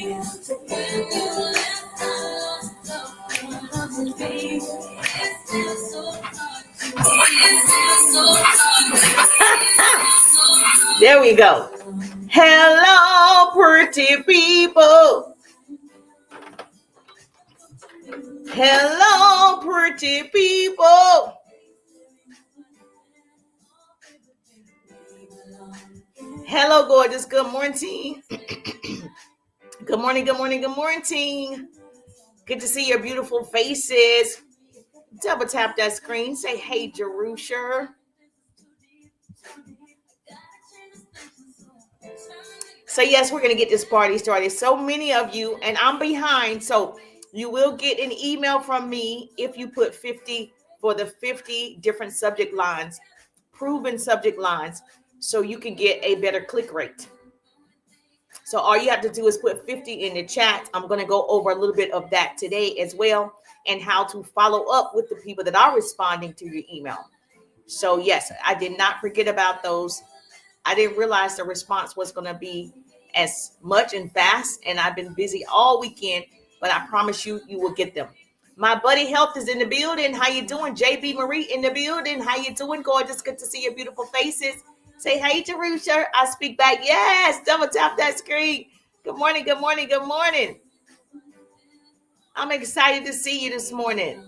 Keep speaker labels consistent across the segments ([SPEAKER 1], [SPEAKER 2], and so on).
[SPEAKER 1] There we go. Hello, pretty people. Hello, pretty people. Hello, gorgeous. Good morning. Good morning, good morning, good morning. Good to see your beautiful faces. Double tap that screen. Say, hey, Jerusha. So, yes, we're going to get this party started. So many of you, and I'm behind. So, you will get an email from me if you put 50 for the 50 different subject lines, proven subject lines, so you can get a better click rate. So all you have to do is put 50 in the chat. I'm going to go over a little bit of that today as well, and how to follow up with the people that are responding to your email. So yes, I did not forget about those. I didn't realize the response was going to be as much and fast, and I've been busy all weekend, but I promise you, you will get them. My buddy Health is in the building. How you doing? JB Marie in the building. How you doing, gorgeous? Good to see your beautiful faces. Say, hey, Jerusha. I speak back. Yes, double tap that screen. Good morning, good morning, good morning. I'm excited to see you this morning.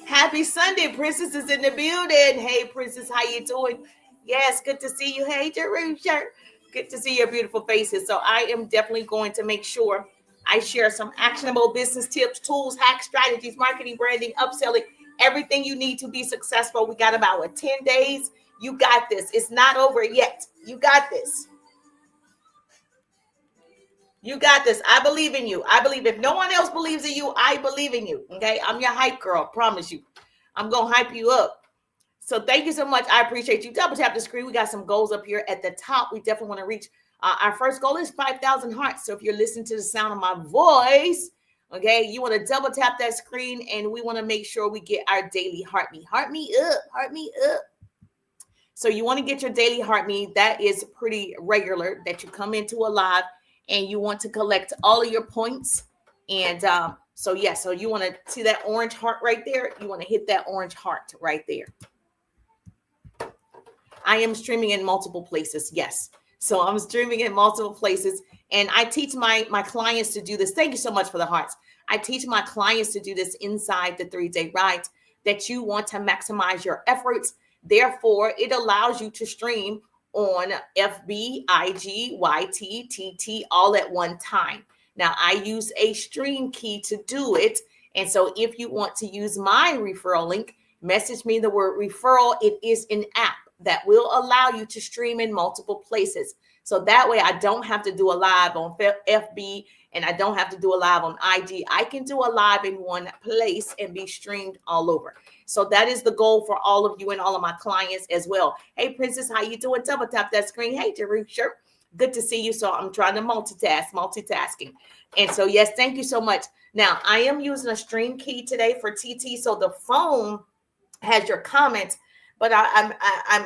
[SPEAKER 1] Happy Sunday. Princess is in the building. Hey, Princess, how you doing? Yes, good to see you. Hey, Jerusha. Good to see your beautiful faces. So I am definitely going to make sure I share some actionable business tips, tools, hacks, strategies, marketing, branding, upselling, everything you need to be successful. We got about 10 days. You got this. It's not over yet. You got this. You got this. I believe in you. I believe if no one else believes in you, I believe in you. Okay. I'm your hype girl. Promise you. I'm going to hype you up. So thank you so much. I appreciate you. Double tap the screen. We got some goals up here at the top. We definitely want to reach. Our first goal is 5,000 hearts. So if you're listening to the sound of my voice, okay, you want to double tap that screen, and we want to make sure we get our daily heart me. Heart me up. Heart me up. So you want to get your daily heart me. That is pretty regular that you come into a live and you want to collect all of your points. And so you want to see that orange heart right there. You want to hit that orange heart right there. I am streaming in multiple places. Yes. So I'm streaming in multiple places, and I teach my clients to do this. Thank you so much for the hearts. I teach my clients to do this inside the 3-day ride, that you want to maximize your efforts. Therefore, it allows you to stream on FB, IG, YT, TT all at one time. Now, I use a stream key to do it. And so if you want to use my referral link, message me the word referral. It is an app that will allow you to stream in multiple places. So that way I don't have to do a live on FB, and I don't have to do a live on IG. I can do a live in one place and be streamed all over. So that is the goal for all of you and all of my clients as well. Hey, Princess, how you doing? Double tap that screen. Hey, Jerusha. Good to see you. So I'm trying to multitasking. And so, yes, thank you so much. Now, I am using a stream key today for TT. So the phone has your comments, but I'm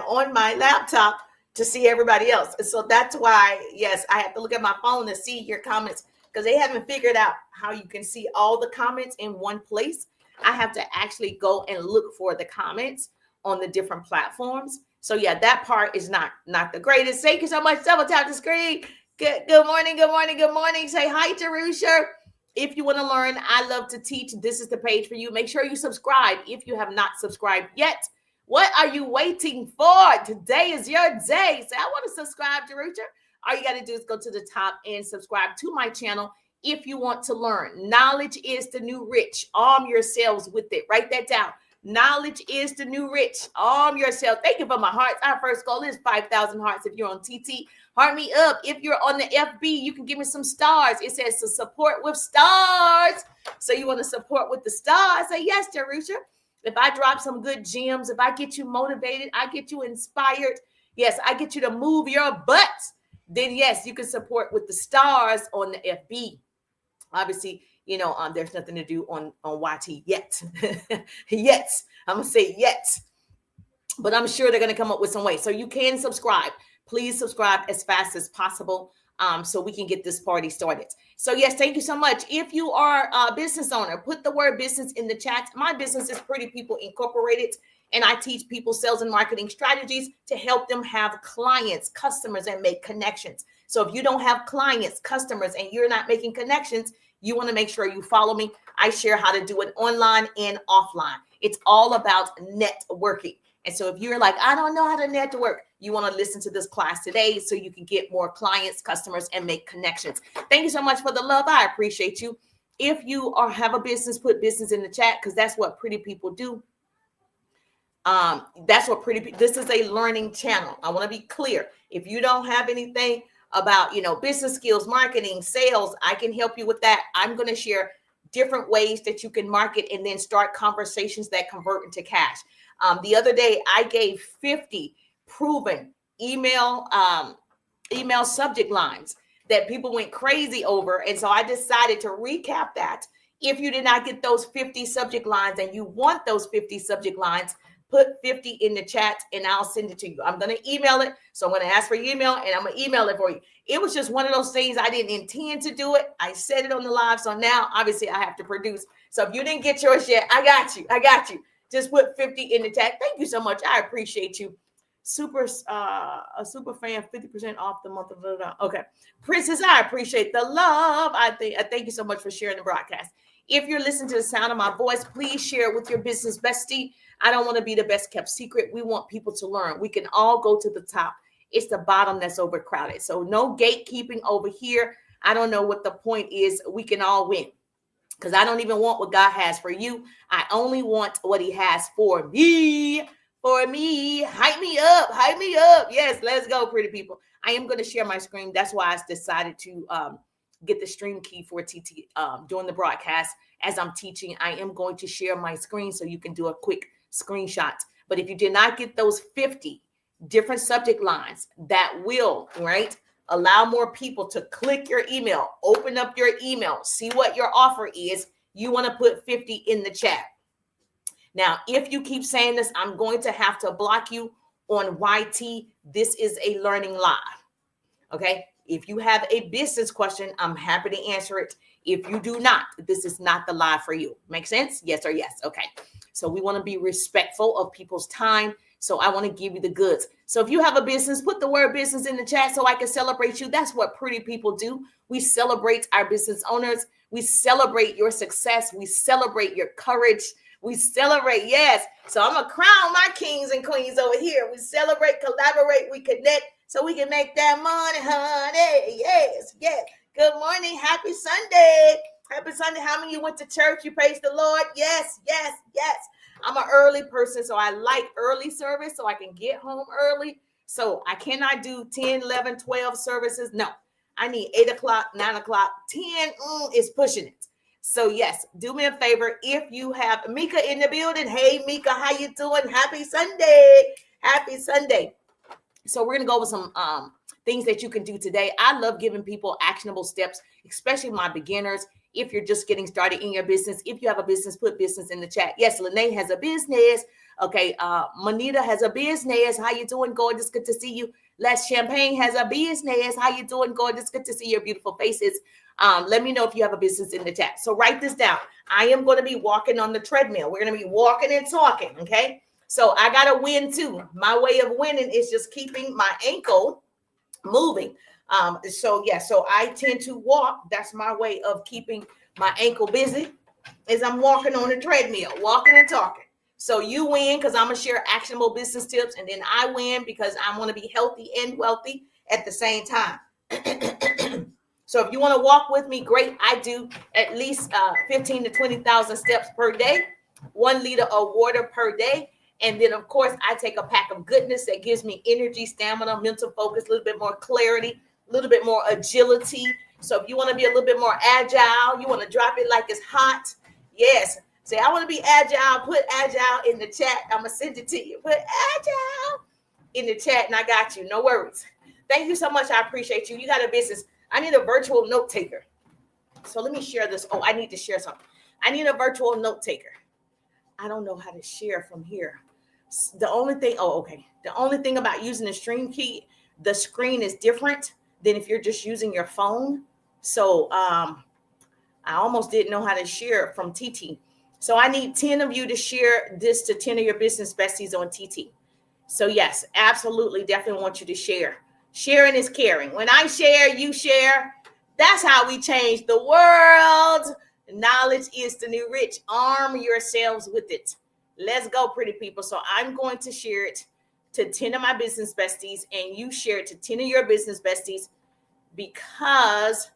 [SPEAKER 1] on my laptop to see everybody else. So that's why, yes, I have to look at my phone to see your comments, because they haven't figured out how you can see all the comments in one place. I have to actually go and look for the comments on the different platforms. So yeah, that part is not the greatest. Thank you so much. Double tap the screen. Good morning, good morning, good morning. Say hi, Jerusha. If you want to learn, I love to teach. This is the page for you. Make sure you subscribe if you have not subscribed yet. What are you waiting for? Today is your day. Say, I want to subscribe, Jerusha. All you got to do is go to the top and subscribe to my channel if you want to learn. Knowledge is the new rich. Arm yourselves with it. Write that down. Knowledge is the new rich. Arm yourself. Thank you for my hearts. Our first goal is 5,000 hearts. If you're on TT, heart me up. If you're on the FB, you can give me some stars. It says to support with stars. So you want to support with the stars. Say yes, Jerusha. If I drop some good gems, if I get you motivated, I get you inspired. Yes, I get you to move your butt. Then yes, you can support with the stars on the FB. Obviously, there's nothing to do on YT yet. Yet. I'm going to say yet. But I'm sure they're going to come up with some way. So you can subscribe. Please subscribe as fast as possible. so we can get this party started. So yes, thank you so much. If you are a business owner, put the word business in the chat. My business is Pretty People Incorporated, and I teach people sales and marketing strategies to help them have clients, customers, and make connections. So if you don't have clients, customers, and you're not making connections, you want to make sure you follow me. I share how to do it online and offline. It's all about networking. And so if you're like, I don't know how to network, you want to listen to this class today so you can get more clients, customers, and make connections. Thank you so much for the love. I appreciate you. If you have a business, put business in the chat, because that's what Pretty People do. That's what this is a learning channel. I want to be clear. If you don't have anything about, business skills, marketing, sales, I can help you with that. I'm going to share different ways that you can market and then start conversations that convert into cash. The other day, I gave 50 proven email subject lines that people went crazy over. And so I decided to recap that. If you did not get those 50 subject lines and you want those 50 subject lines, put 50 in the chat and I'll send it to you. I'm going to email it. So I'm going to ask for your email and I'm going to email it for you. It was just one of those things. I didn't intend to do it. I said it on the live. So now obviously I have to produce. So if you didn't get yours yet, I got you. Just put 50 in the chat. Thank you so much. I appreciate you. A super fan, 50% off the month of okay. Princess, I appreciate the love. I thank you so much for sharing the broadcast. If you're listening to the sound of my voice, please share it with your business bestie. I don't want to be the best kept secret. We want people to learn. We can all go to the top. It's the bottom that's overcrowded. So no gatekeeping over here. I don't know what the point is. We can all win. Because I don't even want what God has for you. I only want what he has for me. For me. Hype me up. Yes, let's go, pretty people. I am going to share my screen. That's why I decided to get the stream key for TT during the broadcast. As I'm teaching, I am going to share my screen so you can do a quick screenshot. But if you did not get those 50 different subject lines, that will, right, allow more people to click your email, open up your email, see what your offer is. You want to put 50 in the chat. Now, if you keep saying this, I'm going to have to block you on YT. This is a learning live. Okay. If you have a business question, I'm happy to answer it. If you do not, this is not the live for you. Make sense? Yes or yes. Okay. So we want to be respectful of people's time. So I want to give you the goods. So if you have a business, put the word business in the chat so I can celebrate you. That's what Pretty People do. We celebrate our business owners. We celebrate your success. We celebrate your courage. We celebrate, yes. So I'm going to crown my kings and queens over here. We celebrate, collaborate, we connect so we can make that money, honey. Yes, yes. Good morning. Happy Sunday. Happy Sunday. How many of you went to church? You praise the Lord? Yes, yes, yes. I'm an early person, so I like early service so I can get home early. So I cannot do 10, 11, 12 services. No, I need 8 o'clock, 9 o'clock, 10 is pushing it. So yes, do me a favor. If you have Mika in the building, hey Mika, how you doing? Happy Sunday. Happy Sunday. So we're going to go over some things that you can do today. I love giving people actionable steps, especially my beginners. If you're just getting started in your business, if you have a business, put business in the chat. Yes, Lene has a business. Okay, Manita has a business. How you doing, gorgeous? Good to see you. Les Champagne has a business. How you doing, gorgeous? Good to see your beautiful faces. Let me know if you have a business in the chat. So write this down. I am going to be walking on the treadmill. We're going to be walking and talking, okay? So I got to win too. My way of winning is just keeping my ankle moving. So I tend to walk. That's my way of keeping my ankle busy is I'm walking on the treadmill, walking and talking. So you win because I'm going to share actionable business tips. And then I win because I want to be healthy and wealthy at the same time. So if you want to walk with me, great. I do at least 15 to 20,000 steps per day, 1 liter of water per day. And then, of course, I take a pack of goodness that gives me energy, stamina, mental focus, a little bit more clarity, a little bit more agility. So if you want to be a little bit more agile, you want to drop it like it's hot. Yes. Say, I want to be agile. Put agile in the chat. I'm going to send it to you. Put agile in the chat and I got you. No worries. Thank you so much. I appreciate you. You got a business. I need a virtual note taker. So let me share this. Oh, I need to share something. I need a virtual note taker. I don't know how to share from here. The only thing about using the stream key, the screen is different. than if you're just using your phone. So I almost didn't know how to share from TT. So I need 10 of you to share this to 10 of your business besties on TT. So yes, absolutely, definitely want you to share. Sharing is caring. When I share, you share. That's how we change the world. Knowledge is the new rich. Arm yourselves with it. Let's go, pretty people. So I'm going to share it to 10 of my business besties, and you share it to 10 of your business besties, because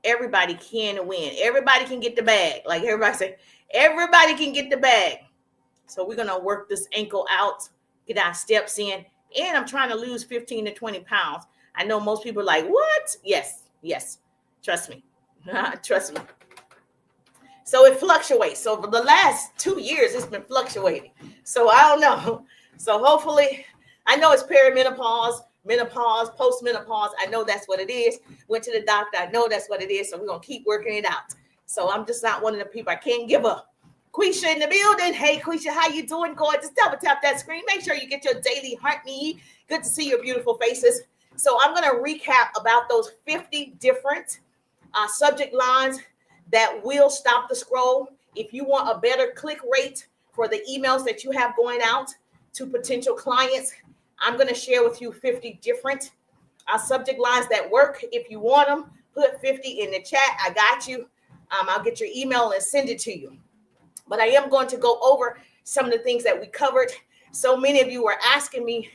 [SPEAKER 1] everybody can win. Everybody can get the bag. Like everybody say, everybody can get the bag. So we're going to work this ankle out, get our steps in. And I'm trying to lose 15 to 20 pounds. I know most people are like, what? Yes. Trust me. Trust me. So it fluctuates. So for the last 2 years, it's been fluctuating. So I don't know. So hopefully, I know it's perimenopause, menopause, postmenopause. I know that's what it is. Went to the doctor. I know that's what it is. So we're going to keep working it out. So I'm just not one of the people. I can't give up. Quisha in the building. Hey, Quisha, how you doing? Go ahead, just double tap that screen. Make sure you get your daily heart need. Good to see your beautiful faces. So I'm going to recap about those 50 different subject lines that will stop the scroll. If you want a better click rate for the emails that you have going out to potential clients, I'm going to share with you 50 different subject lines that work. If you want them, put 50 in the chat. I got you. I'll get your email and send it to you. But I am going to go over some of the things that we covered. So many of you were asking me,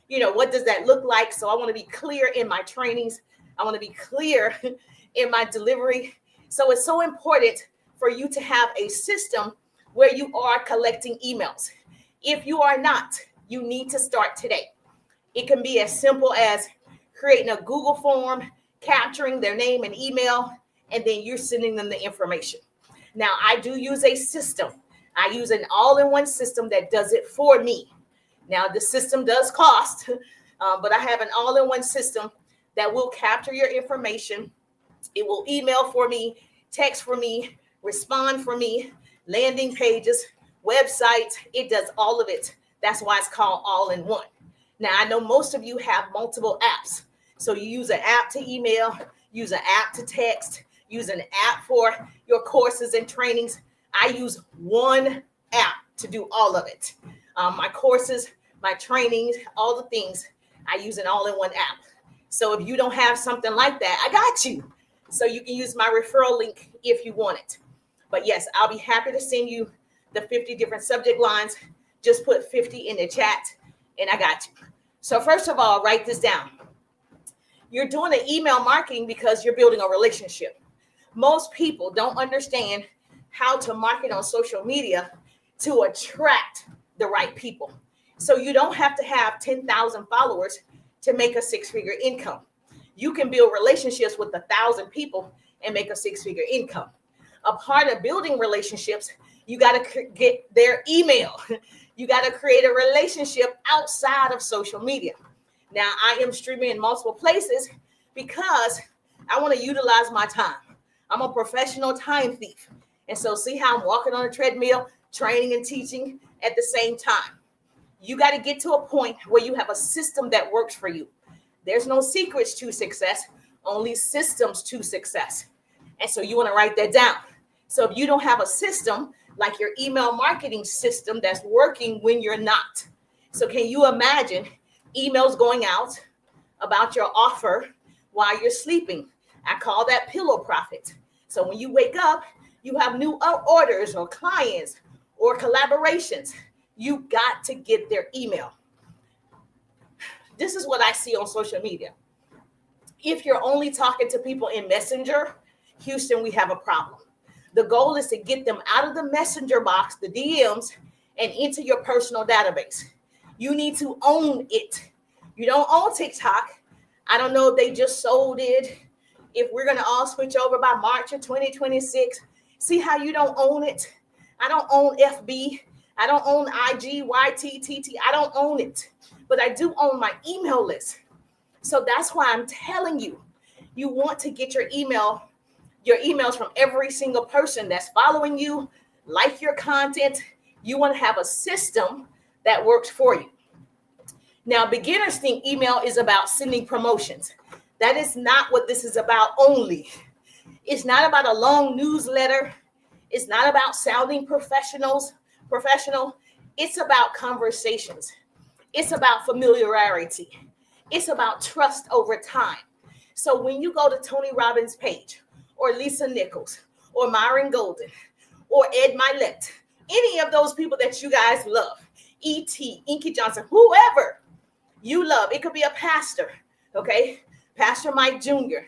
[SPEAKER 1] what does that look like? So I want to be clear in my trainings. I want to be clear in my delivery. So it's so important for you to have a system where you are collecting emails. If you are not, you need to start today. It can be as simple as creating a Google form, capturing their name and email, and then you're sending them the information. Now, I do use a system. I use an all-in-one system that does it for me. Now, the system does cost, but I have an all-in-one system that will capture your information. It will email for me, text for me, respond for me, landing pages, websites. It does all of it. That's why it's called all-in-one. Now, I know most of you have multiple apps. So you use an app to email, use an app to text, use an app for your courses and trainings. I use one app to do all of it. My courses, my trainings, all the things, I use an all-in-one app. So if you don't have something like that, I got you. So you can use my referral link if you want it. But yes, I'll be happy to send you the 50 different subject lines. Just put 50 in the chat and I got you. So first of all, write this down. You're doing the email marketing because you're building a relationship. Most people don't understand how to market on social media to attract the right people. So you don't have to have 10,000 followers to make a six-figure income. You can build relationships with 1,000 people and make a six-figure income. A part of building relationships, you got to get their email. You got to create a relationship outside of social media. Now, I am streaming in multiple places because I want to utilize my time. I'm a professional time thief. And so see how I'm walking on a treadmill, training and teaching at the same time. You got to get to a point where you have a system that works for you. There's no secrets to success, only systems to success. And so you want to write that down. So if you don't have a system like your email marketing system that's working when you're not. So can you imagine emails going out about your offer while you're sleeping? I call that pillow profit. So when you wake up, you have new orders or clients or collaborations. You got to get their email. This is what I see on social media. If you're only talking to people in Messenger, Houston, we have a problem. The goal is to get them out of the Messenger box, the DMs, and into your personal database. You need to own it. You don't own TikTok. I don't know if they just sold it. If we're going to all switch over by March of 2026, see how you don't own it? I don't own FB. I don't own IG, YT, TT. I don't own it. But I do own my email list. So that's why I'm telling you, you want to get your emails from every single person that's following you, like your content. You want to have a system that works for you. Now, beginners think email is about sending promotions. That is not what this is about only. It's not about a long newsletter. It's not about sounding professional. It's about conversations. It's about familiarity. It's about trust over time. So when you go to Tony Robbins' page, or Lisa Nichols, or Myron Golden, or Ed Milet, any of those people that you guys love, E.T., Inky Johnson, whoever you love, it could be a pastor, okay? Pastor Mike Jr.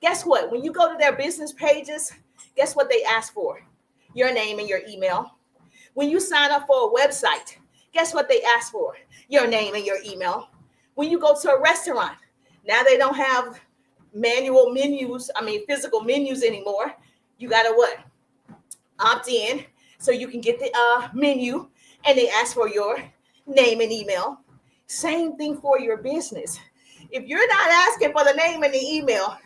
[SPEAKER 1] Guess what? When you go to their business pages, guess what they ask for? Your name and your email. When you sign up for a website, guess what they ask for? Your name and your email. When you go to a restaurant, now they don't have physical menus anymore. You got to what? Opt in so you can get the menu, and they ask for your name and email. Same thing for your business. If you're not asking for the name and the email,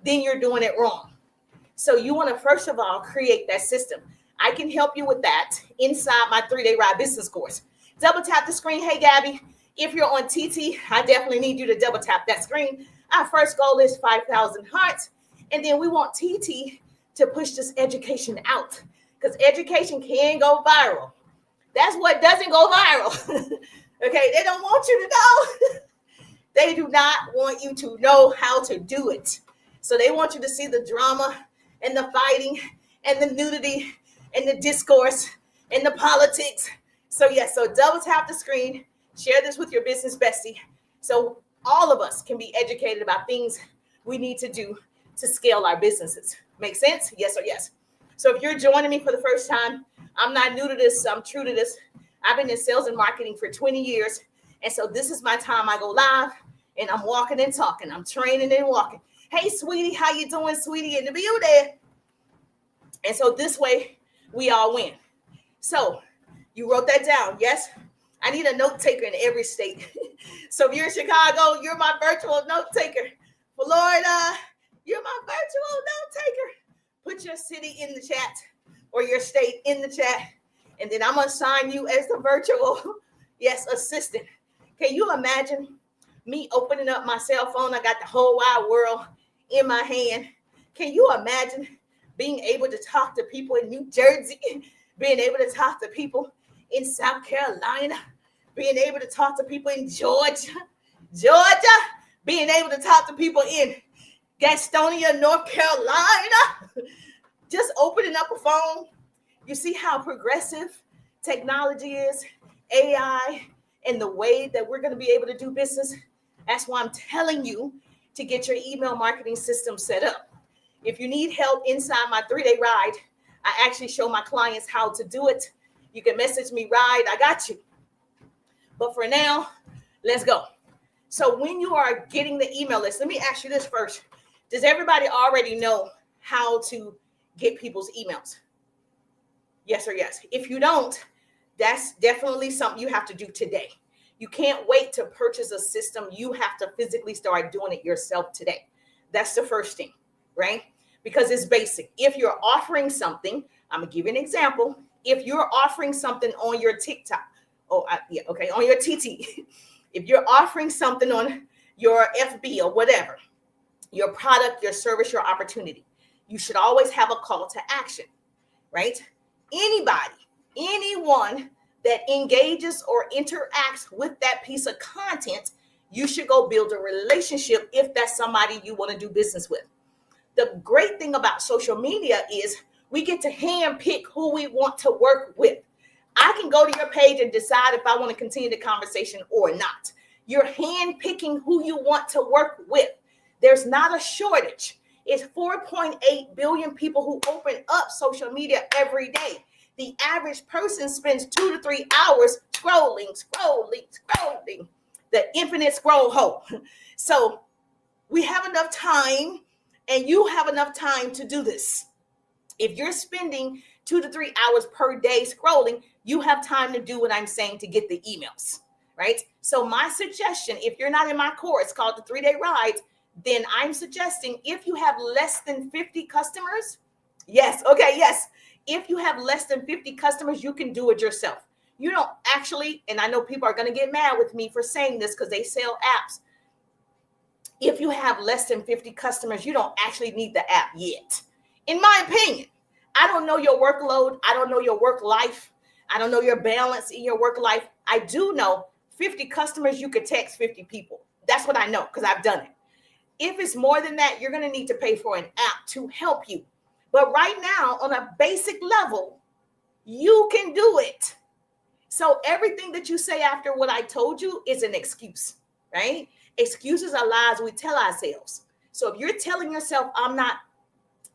[SPEAKER 1] then you're doing it wrong. So you want to, first of all, create that system. I can help you with that inside my 3-day ride business course. Double tap the screen. Hey, Gabby, if you're on TT, I definitely need you to double tap that screen. Our first goal is 5,000 hearts. And then we want TT to push this education out, because education can go viral. That's what doesn't go viral. Okay, they don't want you to know. They do not want you to know how to do it. So they want you to see the drama and the fighting and the nudity and the discourse and the politics. So yes, so double tap the screen, share this with your business bestie, so all of us can be educated about things we need to do to scale our businesses. Make sense? Yes or yes? So if you're joining me for the first time, I'm not new to this, I'm true to this. I've been in sales and marketing for 20 years. And so this is my time I go live, and I'm walking and talking. I'm training and walking. Hey, sweetie, how you doing, sweetie? In the building. And so this way, we all win. So you wrote that down, yes? I need a note taker in every state. So if you're in Chicago, you're my virtual note taker. Florida, you're my virtual note taker. Put your city in the chat or your state in the chat, and then I'm going to assign you as the virtual, yes, assistant. Can you imagine me opening up my cell phone? I got the whole wide world in my hand. Can you imagine being able to talk to people in New Jersey, being able to talk to people in South Carolina, being able to talk to people in Georgia, being able to talk to people in Gastonia, North Carolina, just opening up a phone? You see how progressive technology is, AI, and the way that we're going to be able to do business? That's why I'm telling you to get your email marketing system set up. If you need help inside my 3-day ride, I actually show my clients how to do it. You can message me, Ride, I got you. But for now, let's go. So when you are getting the email list, let me ask you this first. Does everybody already know how to get people's emails? Yes or yes? If you don't, that's definitely something you have to do today. You can't wait to purchase a system. You have to physically start doing it yourself today. That's the first thing, right? Because it's basic. If you're offering something, I'm going to give you an example. If you're offering something on your TikTok, on your TT, if you're offering something on your FB or whatever, your product, your service, your opportunity, you should always have a call to action, right? Anyone that engages or interacts with that piece of content, you should go build a relationship if that's somebody you want to do business with. The great thing about social media is we get to handpick who we want to work with. I can go to your page and decide if I want to continue the conversation or not. You're handpicking who you want to work with. There's not a shortage. It's 4.8 billion people who open up social media every day. The average person spends 2 to 3 hours scrolling, the infinite scroll hole. So we have enough time, and you have enough time to do this. If you're spending 2 to 3 hours per day scrolling, you have time to do what I'm saying to get the emails, right? So my suggestion, if you're not in my course called the 3-Day Ride, then I'm suggesting if you have less than 50 customers, yes. If you have less than 50 customers, you can do it yourself. You don't actually, and I know people are going to get mad with me for saying this because they sell apps. If you have less than 50 customers, you don't actually need the app yet. In my opinion, I don't know your workload. I don't know your work life. I don't know your balance in your work life. I do know 50 customers, you could text 50 people. That's what I know because I've done it. If it's more than that, you're going to need to pay for an app to help you. But right now, on a basic level, you can do it. So everything that you say after what I told you is an excuse, right? Excuses are lies we tell ourselves. So if you're telling yourself, I'm not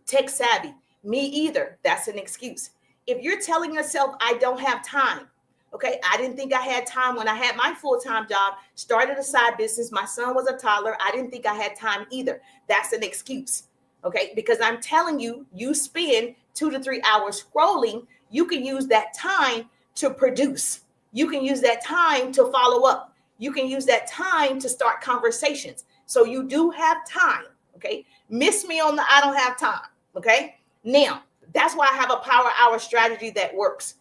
[SPEAKER 1] tech savvy, me either, that's an excuse. If you're telling yourself, I don't have time, okay, I didn't think I had time when I had my full-time job, started a side business, my son was a toddler, I didn't think I had time either. That's an excuse, okay? Because I'm telling you, you spend 2 to 3 hours scrolling, you can use that time to produce. You can use that time to follow up. You can use that time to start conversations. So you do have time, okay? Miss me on the I don't have time, okay? Now, that's why I have a power hour strategy that works.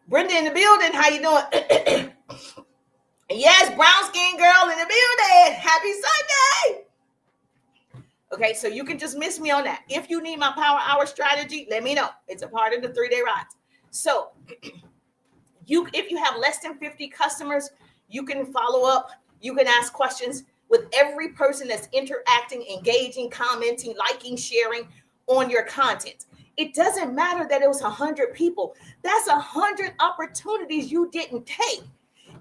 [SPEAKER 1] Brenda in the building, how you doing? Yes, brown skin girl in the building. Happy Sunday. Okay, so you can just miss me on that. If you need my power hour strategy, let me know. It's a part of the 3-day rides. So if you have less than 50 customers, you can follow up. You can ask questions with every person that's interacting, engaging, commenting, liking, sharing on your content. It doesn't matter that it was 100 people. That's 100 opportunities you didn't take.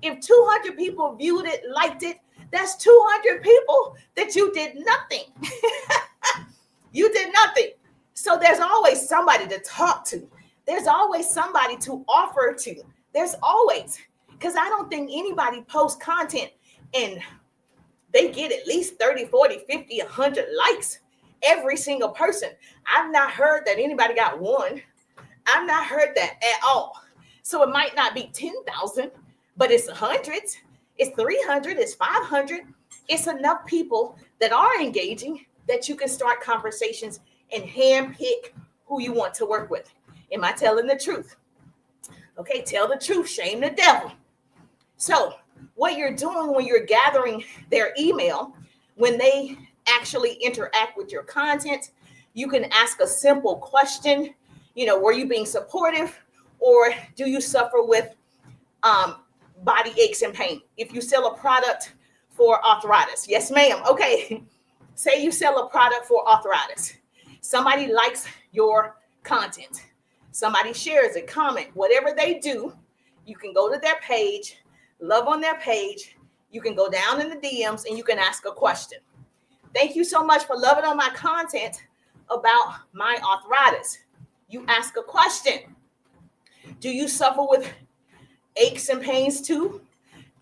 [SPEAKER 1] If 200 people viewed it, liked it, that's 200 people that you did nothing. You did nothing. So there's always somebody to talk to. There's always somebody to offer to. There's always, because I don't think anybody posts content and they get at least 30, 40, 50, 100 likes. Every single person. I've not heard that anybody got one. I've not heard that at all. So it might not be 10,000, but it's hundreds. It's 300. It's 500. It's enough people that are engaging that you can start conversations and handpick who you want to work with. Am I telling the truth? Okay, tell the truth, shame the devil. So what you're doing when you're gathering their email, when they actually interact with your content, you can ask a simple question. Were you being supportive, or do you suffer with body aches and pain? If you sell a product for arthritis, yes, ma'am. Okay, say you sell a product for arthritis. Somebody likes your content. Somebody shares it, comment, whatever they do. You can go to their page, love on their page. You can go down in the DMs and you can ask a question. Thank you so much for loving on my content about my arthritis. You ask a question. Do you suffer with aches and pains too?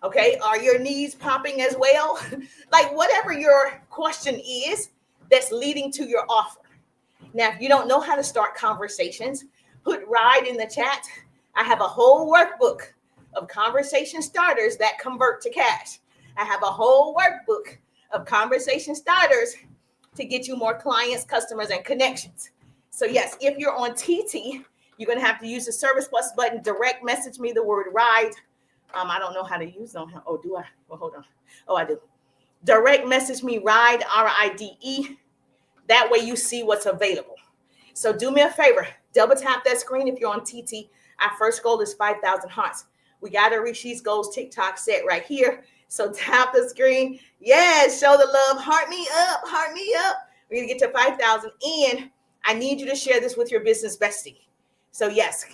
[SPEAKER 1] Okay, are your knees popping as well? Like whatever your question is that's leading to your offer. Now, if you don't know how to start conversations, put RIDE in the chat. I have a whole workbook of conversation starters that convert to cash. I have a whole workbook of conversation starters to get you more clients, customers, and connections. So yes, if you're on TT, you're going to have to use the Service Plus button. Direct message me the word RIDE. I don't know how to use them. Oh, do I? Well, hold on. Oh, I do. Direct message me RIDE, RIDE. That way you see what's available. So do me a favor. Double tap that screen if you're on TT. Our first goal is 5,000 hearts. We got to reach these goals. TikTok set right here. So tap the screen. Yes, show the love. Heart me up. Heart me up. We're going to get to 5,000. And I need you to share this with your business bestie. So yes,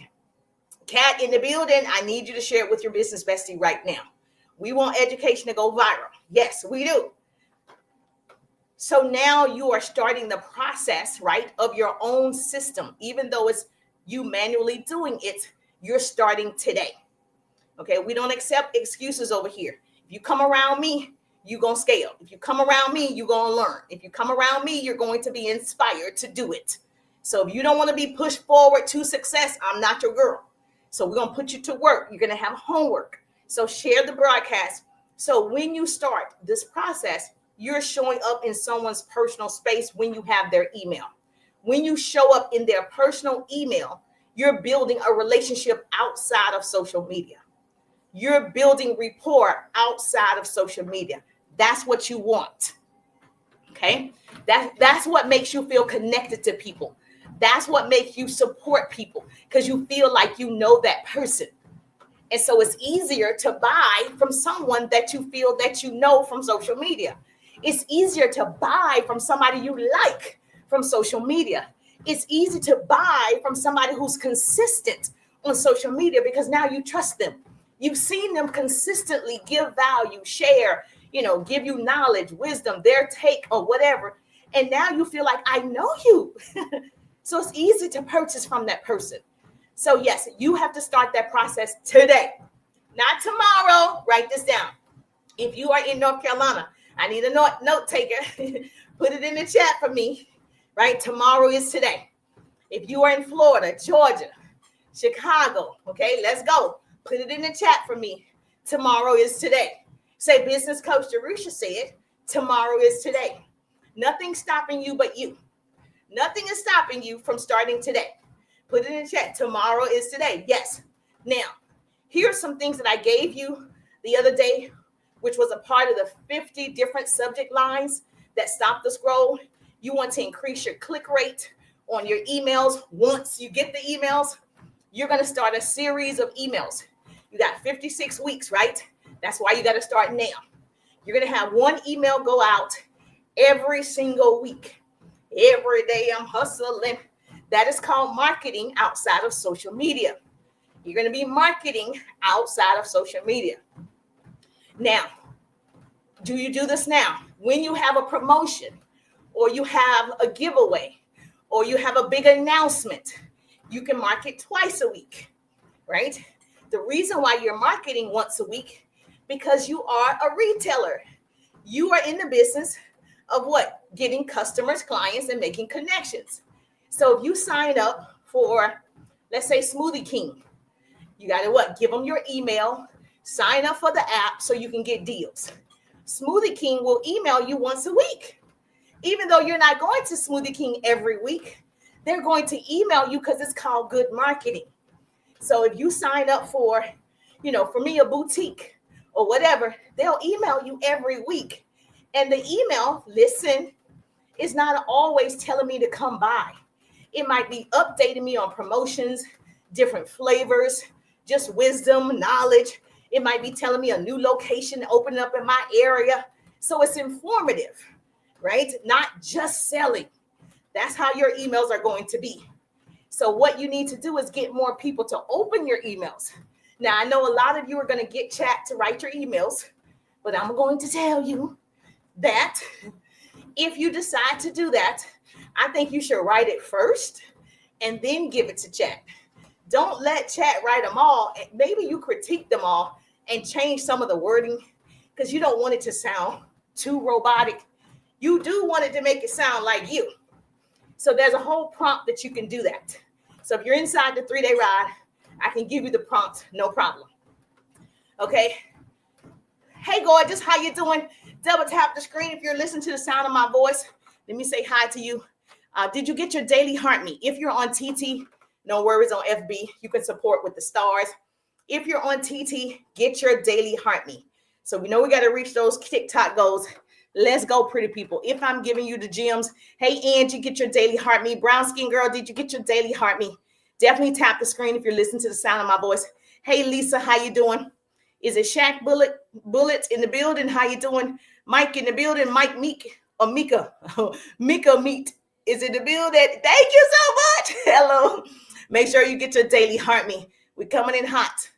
[SPEAKER 1] Kat in the building, I need you to share it with your business bestie right now. We want education to go viral. Yes, we do. So now you are starting the process, right, of your own system. Even though it's you manually doing it, you're starting today. Okay, we don't accept excuses over here. If you come around me, you're going to scale. If you come around me, you're going to learn. If you come around me, you're going to be inspired to do it. So if you don't want to be pushed forward to success, I'm not your girl. So we're going to put you to work. You're going to have homework. So share the broadcast. So when you start this process, you're showing up in someone's personal space when you have their email. When you show up in their personal email, you're building a relationship outside of social media. You're building rapport outside of social media. That's what you want. Okay. That's what makes you feel connected to people. That's what makes you support people, because you feel like you know that person. And so it's easier to buy from someone that you feel that you know from social media. It's easier to buy from somebody you like from social media. It's easy to buy from somebody who's consistent on social media, because now you trust them. You've seen them consistently give value, share, give you knowledge, wisdom, their take or whatever. And now you feel like, I know you. So it's easy to purchase from that person. So yes, you have to start that process today, not tomorrow. Write this down. If you are in North Carolina, I need a note taker. Put it in the chat for me, right? Tomorrow is today. If you are in Florida, Georgia, Chicago, okay, let's go. Put it in the chat for me. Tomorrow is today. Say, business coach Jerusha said, tomorrow is today. Nothing's stopping you but you. Nothing is stopping you from starting today. Put it in the chat. Tomorrow is today. Yes. Now, here's some things that I gave you the other day, which was a part of the 50 different subject lines that stop the scroll. You want to increase your click rate on your emails. Once you get the emails, you're going to start a series of emails. You got 56 weeks, right? That's why you got to start now. You're going to have one email go out every single week. Every day I'm hustling. That is called marketing outside of social media. You're going to be marketing outside of social media. Now, do you do this now? When you have a promotion, or you have a giveaway, or you have a big announcement, you can market twice a week, right? The reason why you're marketing once a week, because you are a retailer. You are in the business of what? Getting customers, clients, and making connections. So if you sign up for, let's say, Smoothie King, you got to what? Give them your email, sign up for the app so you can get deals. Smoothie King will email you once a week. Even though you're not going to Smoothie King every week, they're going to email you because it's called good marketing. So if you sign up for, for me, a boutique or whatever, they'll email you every week. And the email, listen, is not always telling me to come by. It might be updating me on promotions, different flavors, just wisdom, knowledge. It might be telling me a new location opening up in my area. So it's informative, right? Not just selling. That's how your emails are going to be. So what you need to do is get more people to open your emails. Now, I know a lot of you are going to get chat to write your emails, but I'm going to tell you that if you decide to do that, I think you should write it first and then give it to chat. Don't let chat write them all. Maybe you critique them all and change some of the wording, because you don't want it to sound too robotic. You do want it to make it sound like you. So there's a whole prompt that you can do that. So if you're inside the 3-day ride, I can give you the prompt, no problem. Okay. Hey, gorgeous, how you doing? Double tap the screen if you're listening to the sound of my voice. Let me say hi to you. Did you get your daily heart me? If you're on TT, no worries on FB. You can support with the stars. If you're on TT, get your daily heart me. So we know we got to reach those TikTok goals. Let's go, pretty people. If I'm giving you the gems, hey, Angie, get your daily heart me. Brown skin girl, did you get your daily heart me? Definitely tap the screen if you're listening to the sound of my voice. Hey, Lisa, how you doing? Is it Shaq Bullet in the building? How you doing? Mike in the building. Mike Meek or Mika? Mika Meat is in the building. Thank you so much. Hello. Make sure you get your daily heart me. We're coming in hot.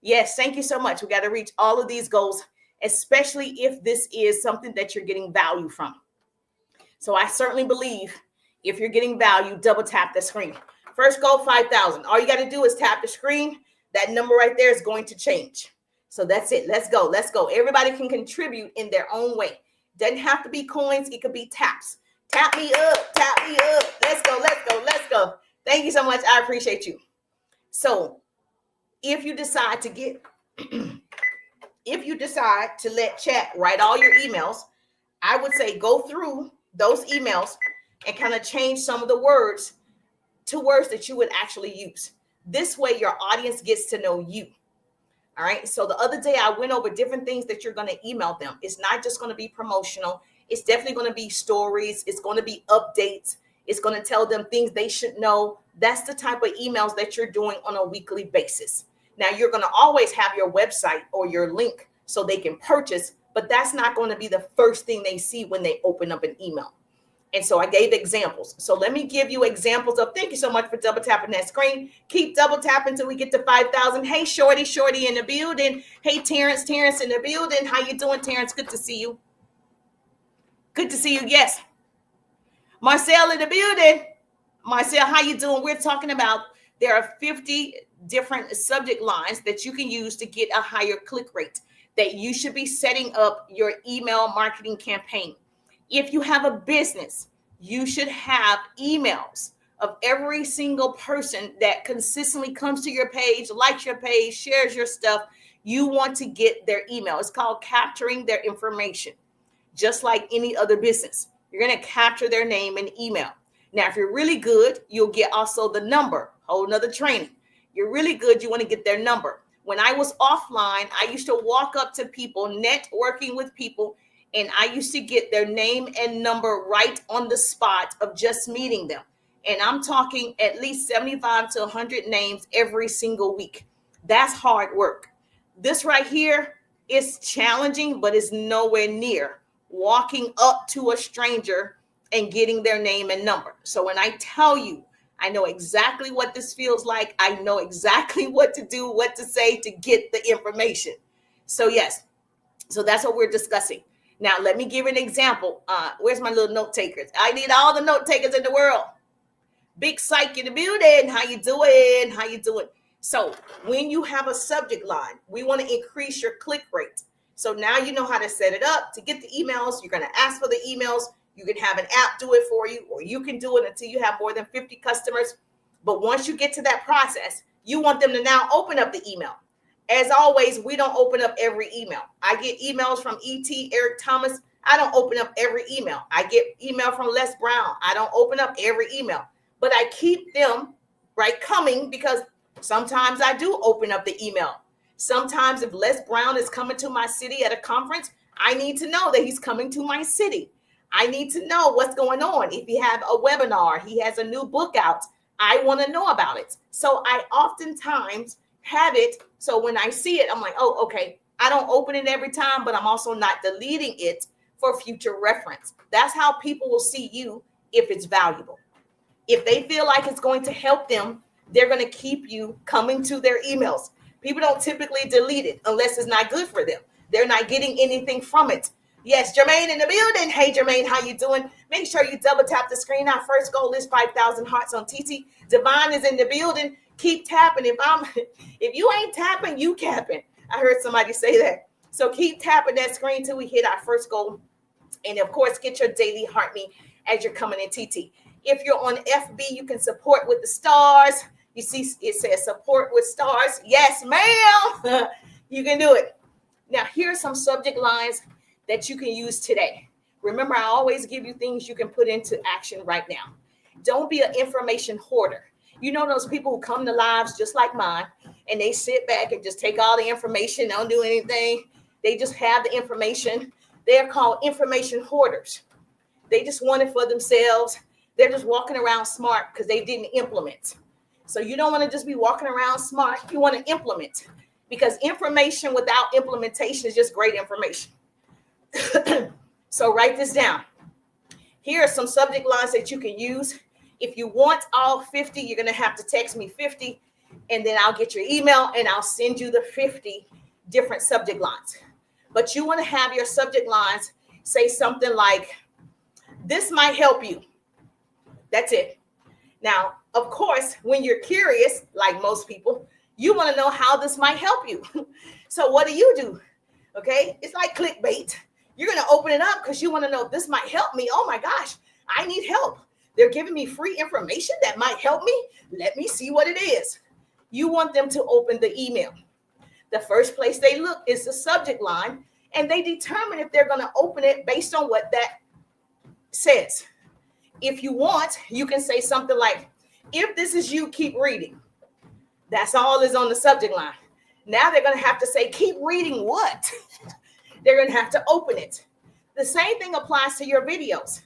[SPEAKER 1] Yes, thank you so much. We got to reach all of these goals, especially if this is something that you're getting value from. So I certainly believe if you're getting value, double tap the screen. First goal, 5,000. All you got to do is tap the screen. That number right there is going to change. So that's it. Let's go. Let's go. Everybody can contribute in their own way. Doesn't have to be coins. It could be taps. Tap me up. Tap me up. Let's go. Let's go. Let's go. Thank you so much. I appreciate you. So if you decide to get, if you decide to let chat write all your emails, I would say go through those emails and kind of change some of the words to words that you would actually use. This way your audience gets to know you. All right. So the other day I went over different things that you're going to email them. It's not just going to be promotional. It's definitely going to be stories. It's going to be updates. It's going to tell them things they should know. That's the type of emails that you're doing on a weekly basis. Now, you're going to always have your website or your link so they can purchase, but that's not going to be the first thing they see when they open up an email. And so I gave examples. So let me give you examples of, thank you so much for double tapping that screen. Keep double tapping until we get to 5,000. Hey, Shorty in the building. Hey, Terrence in the building. How you doing, Terrence? Good to see you. Good to see you. Yes. Marcel in the building. Marcel, how you doing? We're talking about there are 50 different subject lines that you can use to get a higher click rate that you should be setting up your email marketing campaign. If you have a business, you should have emails of every single person that consistently comes to your page, likes your page, shares your stuff. You want to get their email. It's called capturing their information, just like any other business. You're going to capture their name and email. Now, if you're really good, you'll get also the number, whole nother training. You're really good, you want to get their number. When I was offline, I used to walk up to people, networking with people, and I used to get their name and number right on the spot of just meeting them. And I'm talking at least 75 to 100 names every single week. That's hard work. This right here is challenging, but it's nowhere near walking up to a stranger and getting their name and number. So when I tell you, I know exactly what this feels like. I know exactly what to do, what to say to get the information. So yes, so that's what we're discussing. Now, let me give an example. Where's my little note takers? I need all the note takers in the world. Big Psych in the building. How you doing? How you doing? So when you have a subject line, we want to increase your click rate. So now you know how to set it up to get the emails. You're going to ask for the emails. You can have an app do it for you, or you can do it until you have more than 50 customers. But once you get to that process, you want them to now open up the email. As always, we don't open up every email. I get emails from E.T., Eric Thomas. I don't open up every email. I get email from Les Brown. I don't open up every email. But I keep them, right, coming, because sometimes I do open up the email. Sometimes if Les Brown is coming to my city at a conference, I need to know that he's coming to my city. I need to know what's going on. If he have a webinar, he has a new book out, I want to know about it. So I oftentimes have it. So when I see it, I'm like, oh, okay. I don't open it every time, but I'm also not deleting it for future reference. That's how people will see you if it's valuable. If they feel like it's going to help them, they're going to keep you coming to their emails. People don't typically delete it unless it's not good for them. They're not getting anything from it. Yes, Jermaine in the building. Hey, Jermaine, how you doing? Make sure you double tap the screen. Our first goal is 5,000 hearts on TT. Divine is in the building. Keep tapping. If you ain't tapping, you capping. I heard somebody say that. So keep tapping that screen till we hit our first goal. And of course, get your daily heart me as you're coming in TT. If you're on FB, you can support with the stars. You see, it says support with stars. Yes, ma'am. You can do it. Now, here are some subject lines that you can use today. Remember, I always give you things you can put into action right now. Don't be an information hoarder. You know those people who come to lives just like mine, and they sit back and just take all the information, don't do anything. They just have the information. They're called information hoarders. They just want it for themselves. They're just walking around smart because they didn't implement. So you don't want to just be walking around smart. You want to implement, because information without implementation is just great information. So write this down. Here are some subject lines that you can use. If you want all 50, you're going to have to text me 50, and then I'll get your email and I'll send you the 50 different subject lines. But you want to have your subject lines say something like, this might help you. That's it. Now, of course, when you're curious, like most people, you want to know how this might help you. So what do? Okay, it's like clickbait. You're going to open it up because you want to know if this might help me. Oh my gosh, I need help. They're giving me free information that might help me. Let me see what it is. You want them to open the email. The first place they look is the subject line, and they determine if they're going to open it based on what that says. If you want, you can say something like, if this is you, keep reading. That's all is on the subject line. Now they're going to have to say, keep reading what? They're going to have to open it. The same thing applies to your videos.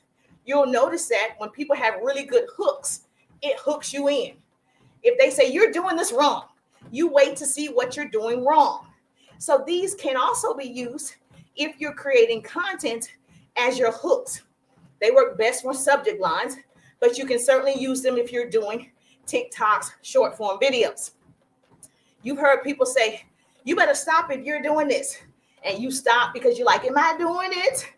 [SPEAKER 1] You'll notice that when people have really good hooks, it hooks you in. If they say you're doing this wrong, you wait to see what you're doing wrong. So these can also be used if you're creating content as your hooks. They work best for subject lines, but you can certainly use them if you're doing TikToks, short form videos. You've heard people say, you better stop if you're doing this. And you stop because you're like, am I doing it?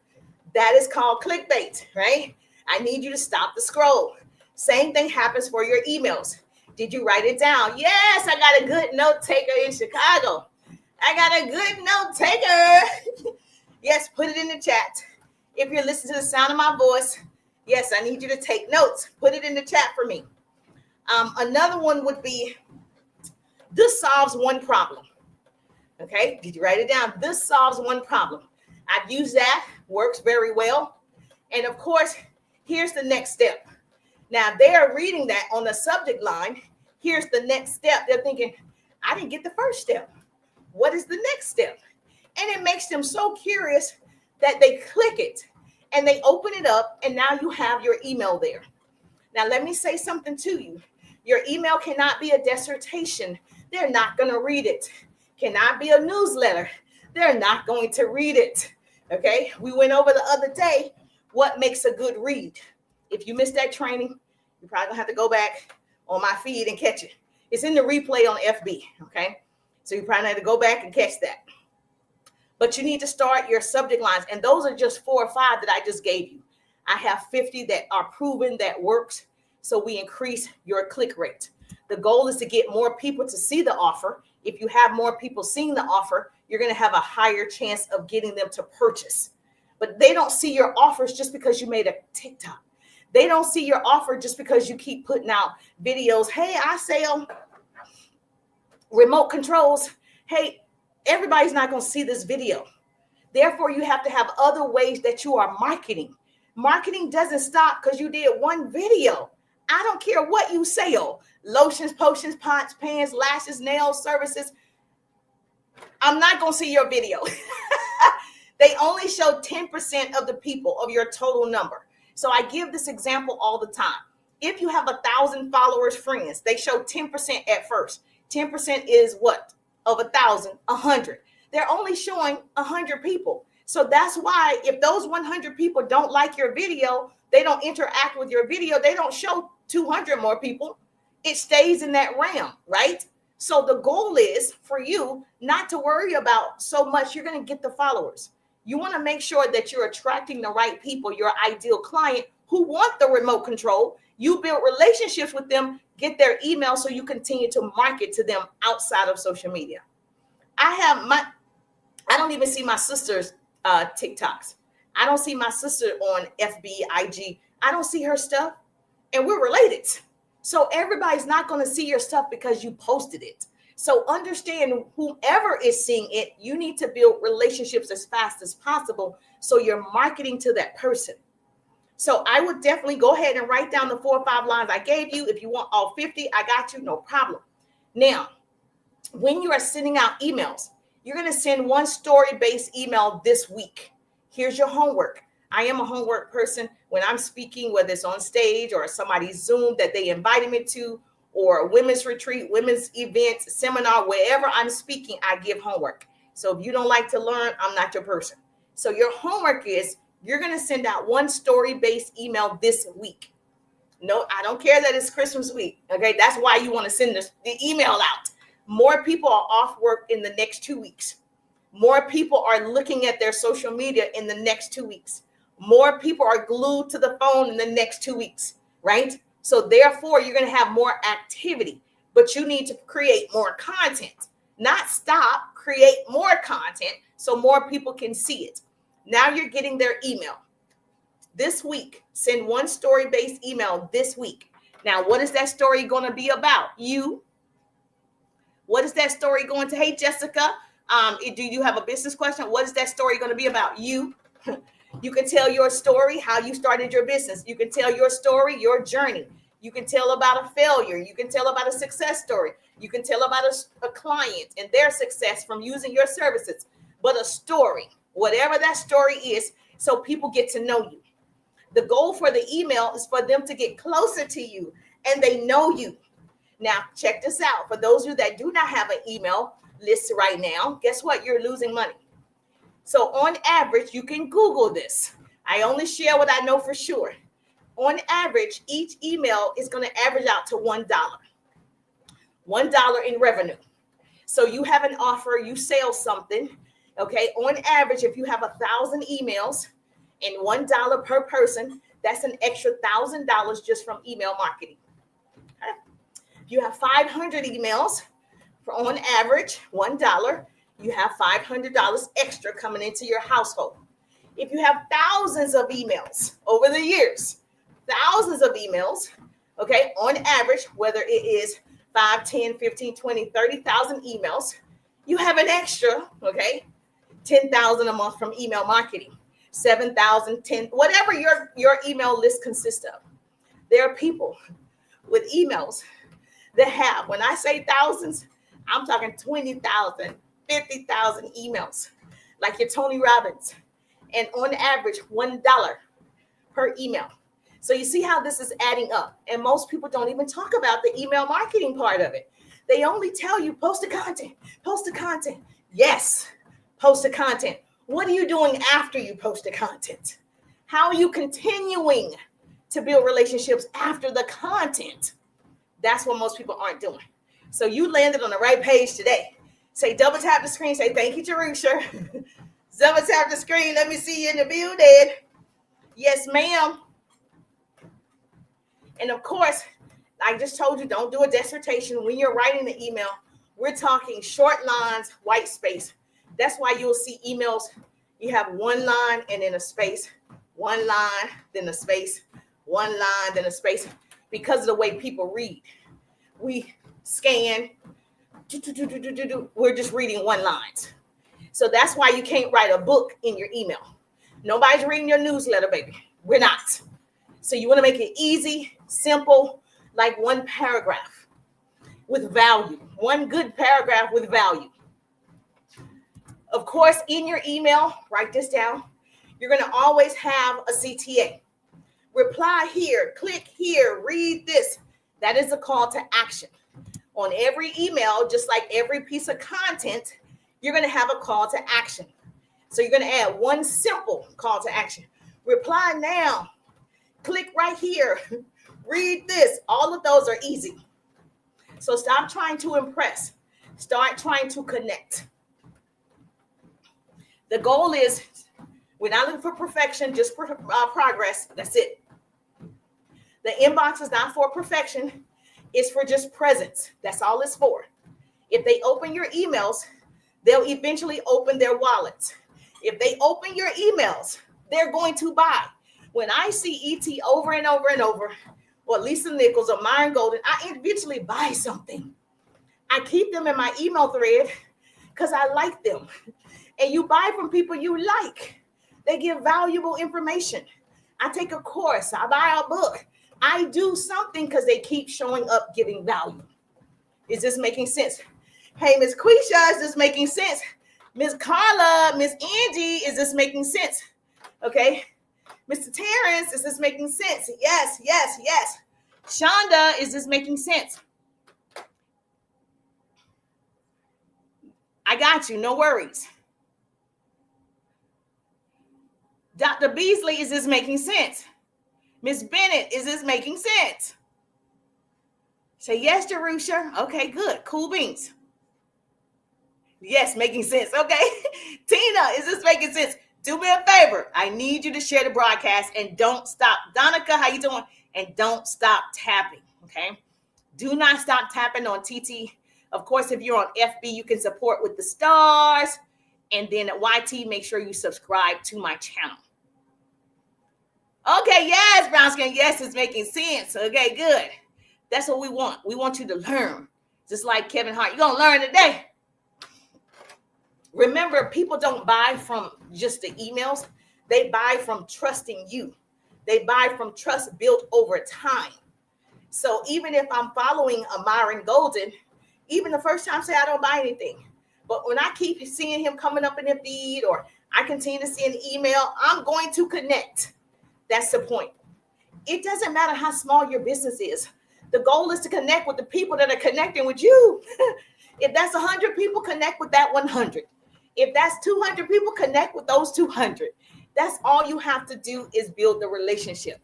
[SPEAKER 1] That is called clickbait, right? I need you to stop the scroll. Same thing happens for your emails. Did you write it down? Yes, I got a good note taker in Chicago. I got a good note taker. Yes, put it in the chat. If you're listening to the sound of my voice, yes, I need you to take notes. Put it in the chat for me. Another one would be, this solves one problem. Okay, did you write it down? This solves one problem. I've used that, works very well. And of course, here's the next step. Now they are reading that on the subject line. Here's the next step. They're thinking, I didn't get the first step. What is the next step? And it makes them so curious that they click it and they open it up, and now you have your email there. Now, let me say something to you. Your email cannot be a dissertation. They're not going to read it. Cannot be a newsletter. They're not going to read it. Okay, we went over the other day what makes a good read. If you missed that training, you're probably gonna have to go back on my feed and catch it. It's in the replay on FB. Okay, so you probably have to go back and catch that. But you need to start your subject lines, and those are just 4 or 5 that I just gave you. I have 50 that are proven that works, so we increase your click rate. The goal is to get more people to see the offer. If you have more people seeing the offer, you're going to have a higher chance of getting them to purchase. But they don't see your offers just because you made a TikTok. They don't see your offer just because you keep putting out videos. Hey, I sell remote controls. Hey, everybody's not going to see this video. Therefore, you have to have other ways that you are marketing. Marketing doesn't stop because you did one video. I don't care what you sell. Lotions, potions, pots, pans, lashes, nails, services. I'm not going to see your video. They only show 10% of the people of your total number. So I give this example all the time. If you have 1,000 followers, friends, they show 10% at first. 10% is what? Of 1,000, 100. They're only showing 100 people. So that's why if those 100 people don't like your video, they don't interact with your video, they don't show 200 more people. It stays in that realm, right? So the goal is for you not to worry about so much. You're going to get the followers. You want to make sure that you're attracting the right people, your ideal client who want the remote control. You build relationships with them, get their email so you continue to market to them outside of social media. I don't even see my sister's TikToks. I don't see my sister on FB, IG. I don't see her stuff, and we're related. So everybody's not going to see your stuff because you posted it. So understand, whoever is seeing it, you need to build relationships as fast as possible so you're marketing to that person. So I would definitely go ahead and write down the 4 or 5 lines I gave you. If you want all 50, I got you, no problem. Now, when you are sending out emails, you're going to send one story-based email this week. Here's your homework. I am a homework person. When I'm speaking, whether it's on stage or somebody's Zoom that they invited me to, or a women's retreat, women's events, seminar, wherever I'm speaking, I give homework. So if you don't like to learn, I'm not your person. So your homework is you're going to send out one story-based email this week. No, I don't care that it's Christmas week. Okay, that's why you want to send the email out. More people are off work in the next 2 weeks. More people are looking at their social media in the next 2 weeks. More people are glued to the phone in the next 2 weeks, right? So therefore, you're going to have more activity, but you need to create more content, not stop, create more content so more people can see it. Now you're getting their email. This week, send one story-based email this week. Now, what is that story going to be about? You. What is that story going to? Hey, Jessica, do you have a business question? What is that story going to be about? You. You can tell your story, how you started your business. You can tell your story, your journey. You can tell about a failure. You can tell about a success story. You can tell about a client and their success from using your services, but a story, whatever that story is, so people get to know you. The goal for the email is for them to get closer to you and they know you. Now, check this out. For those of you that do not have an email list right now, guess what? You're losing money. So on average, you can Google this. I only share what I know for sure. On average, each email is going to average out to $1. $1 in revenue. So you have an offer, you sell something. Okay. On average, if you have 1,000 emails and $1 per person, that's an extra $1,000 just from email marketing. Okay. If you have 500 emails, for on average, $1, you have $500 extra coming into your household. If you have thousands of emails over the years, thousands of emails, okay, on average, whether it is 5, 10, 15, 20, 30,000 emails, you have an extra, okay, 10,000 a month from email marketing, 7,000, 10, whatever your email list consists of. There are people with emails that have, when I say thousands, I'm talking 20,000, 50,000 emails, like your Tony Robbins, and on average, $1 per email. So you see how this is adding up. And most people don't even talk about the email marketing part of it. They only tell you post the content, post the content. Yes, post the content. What are you doing after you post the content? How are you continuing to build relationships after the content? That's what most people aren't doing. So you landed on the right page today. Say, double tap the screen. Say, thank you, Jerusha. Double tap the screen. Let me see you in the building. Yes, ma'am. And of course, I just told you, don't do a dissertation. When you're writing the email, we're talking short lines, white space. That's why you'll see emails. You have one line and then a space, one line, then a space, one line, then a space, because of the way people read. We scan, we're just reading one lines. So that's why you can't write a book in your email. Nobody's reading your newsletter, baby. We're not. So you want to make it easy, simple, like one paragraph with value, one good paragraph with value. Of course, in your email, write this down. You're going to always have a CTA. Reply here, click here, read this. That is a call to action. On every email, just like every piece of content, you're going to have a call to action. So you're going to add one simple call to action. Reply now. Click right here. Read this. All of those are easy. So stop trying to impress. Start trying to connect. The goal is, we're not looking for perfection, just for progress. That's it. The inbox is not for perfection. It's for just presence. That's all it's for. If they open your emails, they'll eventually open their wallets. If they open your emails, they're going to buy. When I see ET over and over and over, or Lisa Nichols or Myron Golden, I eventually buy something. I keep them in my email thread because I like them. And you buy from people you like. They give valuable information. I take a course. I buy a book. I do something because they keep showing up giving value. Is this making sense? Hey, Miss Quisha, is this making sense? Miss Carla, Miss Angie, is this making sense? Okay. Mr. Terrence, is this making sense? Yes, yes, yes. Shonda, is this making sense? I got you. No worries. Dr. Beasley, is this making sense? Miss Bennett, is this making sense? Say yes, Jerusha. Okay, good. Cool beans. Yes, making sense. Okay. Tina, is this making sense? Do me a favor. I need you to share the broadcast and don't stop. Donica, how you doing? And don't stop tapping, okay? Do not stop tapping on TT. Of course, if you're on FB, you can support with the stars. And then at YT, make sure you subscribe to my channel. Okay, yes, brown skin. Yes, it's making sense. Okay, good. That's what we want. We want you to learn. Just like Kevin Hart. You're going to learn today. Remember, people don't buy from just the emails. They buy from trusting you. They buy from trust built over time. So even if I'm following a Myron Golden, Even the first time, say I don't buy anything. But when I keep seeing him coming up in the feed, or I continue to see an email, I'm going to connect. That's the point. It doesn't matter how small your business is. The goal is to connect with the people that are connecting with you. If that's 100 people, connect with that 100. If that's 200 people, connect with those 200. That's all you have to do, is build the relationship.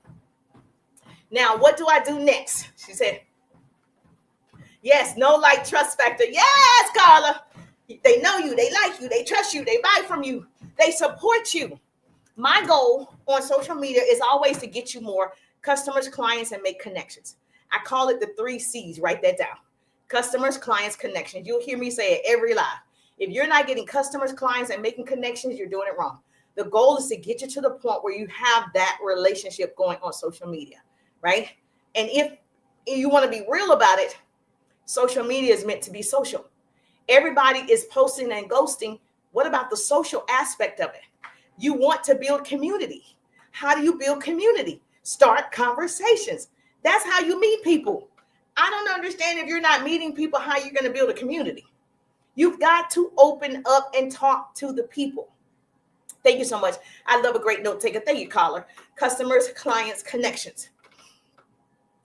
[SPEAKER 1] Now, what do I do next? She said, yes, no like trust factor. Yes, Carla. They know you, they like you, they trust you, they buy from you, they support you. My goal on social media is always to get you more customers, clients, and make connections. I call it the 3 C's. Write that down. Customers, clients, connections. You'll hear me say it every live. If you're not getting customers, clients, and making connections, you're doing it wrong. The goal is to get you to the point where you have that relationship going on social media, right? And if you want to be real about it, social media is meant to be social. Everybody is posting and ghosting. What about the social aspect of it? You want to build community. How do you build community? Start conversations. That's how you meet people. I don't understand, if you're not meeting people, how you're going to build a community. You've got to open up and talk to the people. Thank you so much. I love a great note taker. Thank you, caller. Customers, clients, connections.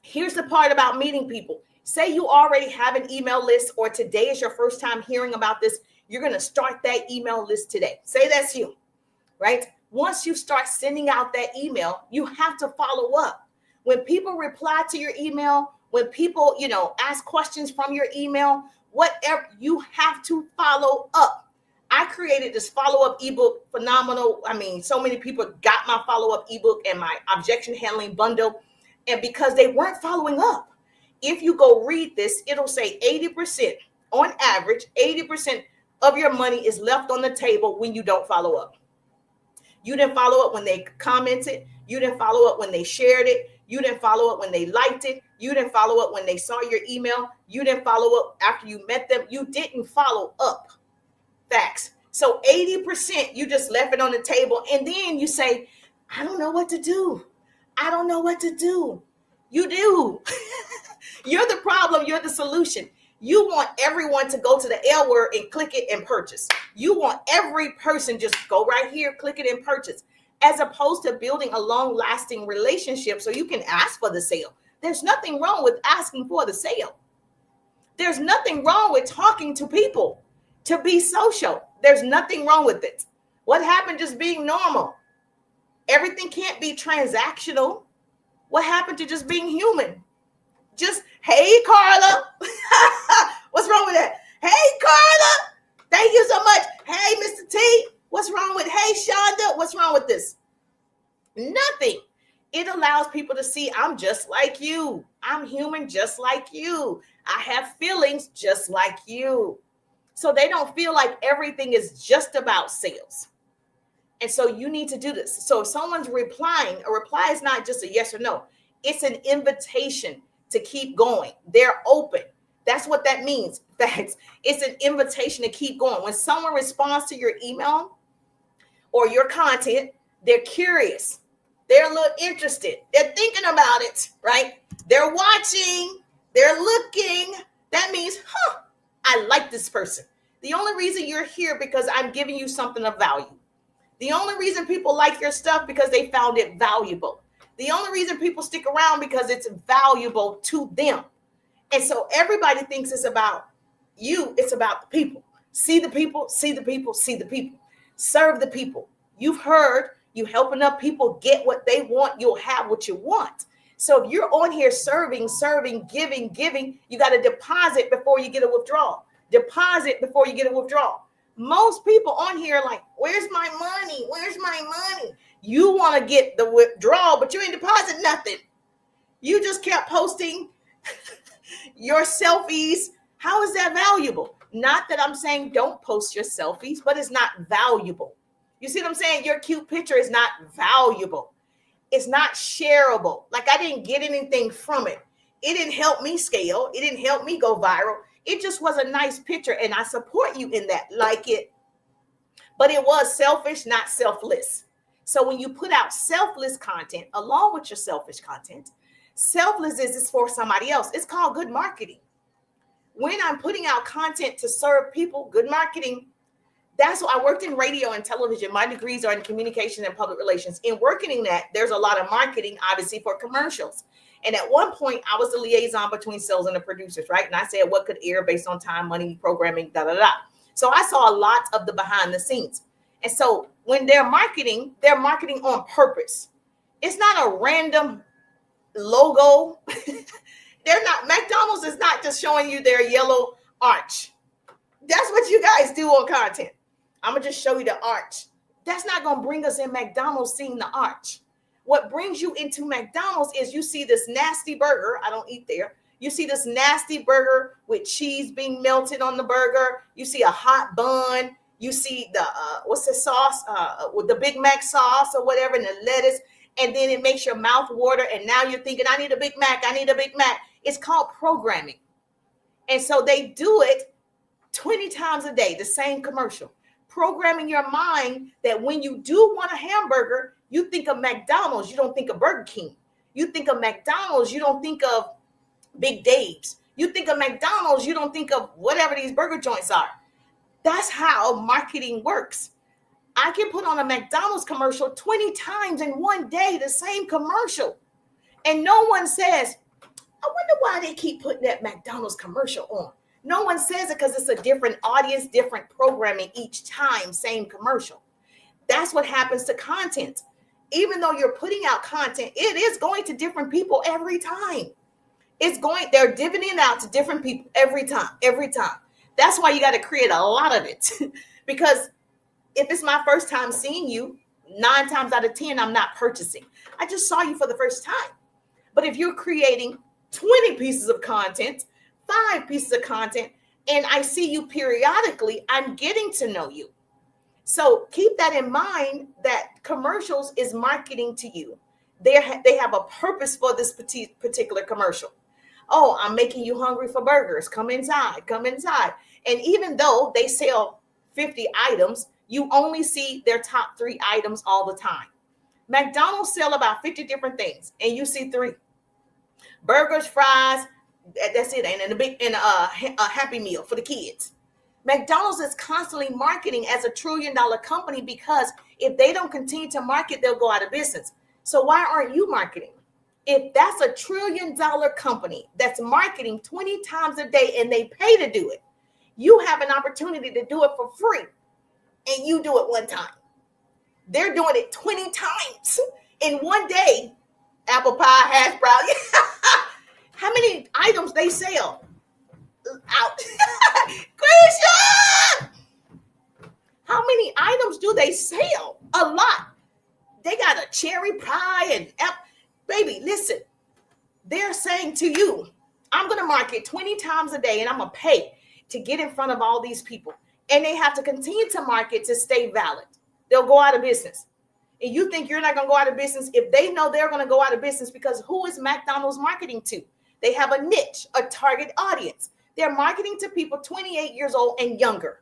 [SPEAKER 1] Here's the part about meeting people. Say you already have an email list, or today is your first time hearing about this. You're going to start that email list today. Say that's you, right? Once you start sending out that email, you have to follow up. When people reply to your email, when people, ask questions from your email, whatever, you have to follow up. I created this follow-up ebook, phenomenal. I mean, so many people got my follow-up ebook and my objection handling bundle, and because they weren't following up. If you go read this, it'll say 80%, on average, 80% of your money is left on the table when you don't follow up. You didn't follow up when they commented. You didn't follow up when they shared it. You didn't follow up when they liked it. You didn't follow up when they saw your email. You didn't follow up after you met them. You didn't follow up. Facts. So 80%, you just left it on the table. And then you say, I don't know what to do. I don't know what to do. You do. You're the problem. You're the solution. You want everyone to go to the L word and click it and purchase. You want every person just go right here, click it and purchase, as opposed to building a long-lasting relationship so you can ask for the sale. There's nothing wrong with asking for the sale. There's nothing wrong with talking to people to be social. There's nothing wrong with it. What happened just being normal? Everything can't be transactional. What happened to just being human? Just, hey, Carla. What's wrong with that? Hey, Carla. Thank you so much. Hey, Mr. T. What's wrong with, hey, Shonda? What's wrong with this? Nothing. It allows people to see I'm just like you. I'm human just like you. I have feelings just like you. So they don't feel like everything is just about sales. And so you need to do this. So if someone's replying, a reply is not just a yes or no. It's an invitation to keep going. They're open. That's what that means. Facts. It's an invitation to keep going. When someone responds to your email or your content, they're curious. They're a little interested. They're thinking about it, right? They're watching. They're looking. That means, I like this person. The only reason you're here because I'm giving you something of value. The only reason people like your stuff because they found it valuable. The only reason people stick around because it's valuable to them. And so everybody thinks it's about you. It's about the people. See the people, see the people, see the people. Serve the people. You've heard, you helping up people get what they want, you'll have what you want. So if you're on here serving, giving, you got to deposit before you get a withdrawal. Deposit before you get a withdrawal. Most people on here are like, where's my money? Where's my money? You want to get the withdrawal, but you ain't deposit nothing. You just kept posting your selfies. How is that valuable? Not that I'm saying don't post your selfies, but it's not valuable. You see what I'm saying? Your cute picture is not valuable. It's not shareable. Like I didn't get anything from it. It didn't help me scale. It didn't help me go viral. It just was a nice picture, and I support you in that. Like it. But it was selfish, not selfless. So when you put out selfless content along with your selfish content, selfless is for somebody else. It's called good marketing. when I'm putting out content to serve people, good marketing. That's why I worked in radio and television. My degrees are in communication and public relations. In working in that, there's a lot of marketing, obviously, for commercials. And at one point, I was the liaison between sales and the producers, right? And I said what could air based on time, money, programming, da, da, da. So I saw a lot of the behind the scenes. And so when they're marketing on purpose. It's not a random logo. McDonald's is not just showing you their yellow arch. That's what you guys do on content. I'm going to just show you the arch. That's not going to bring us in McDonald's seeing the arch. What brings you into McDonald's is you see this nasty burger. I don't eat there. You see this nasty burger with cheese being melted on the burger. You see a hot bun. You see the, what's the sauce? With the Big Mac sauce or whatever, and the lettuce. And then it makes your mouth water. And now you're thinking, I need a Big Mac. I need a Big Mac. It's called programming. And so they do it 20 times a day, the same commercial. Programming your mind that when you do want a hamburger, you think of McDonald's. You don't think of Burger King. You think of McDonald's. You don't think of Big Dave's. You think of McDonald's. You don't think of whatever these burger joints are. That's how marketing works. I can put on a McDonald's commercial 20 times in one day, the same commercial. And no one says, I wonder why they keep putting that McDonald's commercial on. No one says it because it's a different audience, different programming each time, same commercial. That's what happens to content. Even though you're putting out content, it is going to different people every time. They're divvying it out to different people every time. That's why you got to create a lot of it. Because if it's my first time seeing you, 9 times out of 10, I'm not purchasing. I just saw you for the first time. But if you're creating 20 pieces of content, 5 pieces of content, and I see you periodically, I'm getting to know you. So keep that in mind, that commercials is marketing to you. They have a purpose for this particular commercial. Oh, I'm making you hungry for burgers. Come inside. And even though they sell 50 items, you only see their top 3 items all the time. McDonald's sell about 50 different things, and you see 3. Burgers, fries, that's it. And a Happy Meal for the kids. McDonald's is constantly marketing as a $1 trillion company, because if they don't continue to market, they'll go out of business. So why aren't you marketing? If that's a $1 trillion company that's marketing 20 times a day and they pay to do it, you have an opportunity to do it for free, and you do it one time. They're doing it 20 times in one day. Apple pie, hash brown. How many items they sell? Out. Christian! How many items do they sell? A lot. They got a cherry pie and baby, listen. They're saying to you, I'm going to market 20 times a day and I'm going to pay to get in front of all these people. And they have to continue to market to stay valid. They'll go out of business. And you think you're not going to go out of business if they know they're going to go out of business, because who is McDonald's marketing to? They have a niche, a target audience. They're marketing to people 28 years old and younger.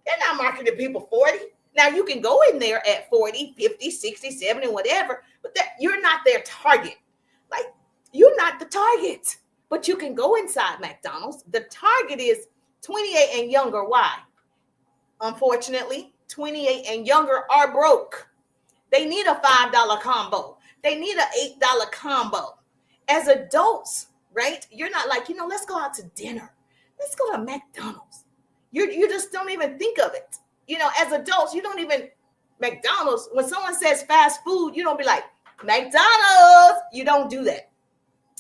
[SPEAKER 1] They're not marketing to people 40. Now, you can go in there at 40, 50, 60, 70, whatever, but you're not their target. Like, you're not the target. But you can go inside McDonald's. The target is 28 and younger. Why? Unfortunately, 28 and younger are broke. They need a $5 combo. They need an $8 combo. As adults, right? You're not like, let's go out to dinner. Let's go to McDonald's. You just don't even think of it. As adults, you don't even, McDonald's, when someone says fast food, you don't be like, McDonald's. You don't do that.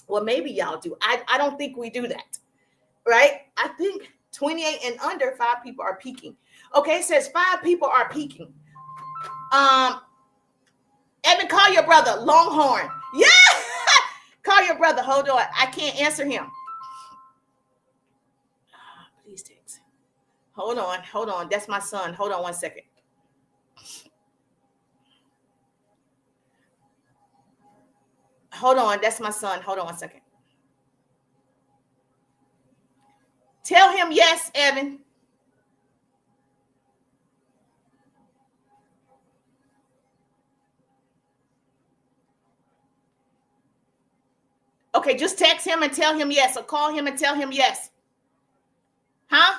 [SPEAKER 1] Well, maybe y'all do. I don't think we do that, right? I think 28 and under, 5 people are peaking. Okay, it says 5 people are peaking. Evan, call your brother, Longhorn. Yeah! Call your brother. Hold on. I can't answer him. Please text. Hold on. That's my son. Hold on one second. Hold on. That's my son. Hold on one second. Tell him yes, Evan. Okay, just text him and tell him yes, or call him and tell him yes. Huh?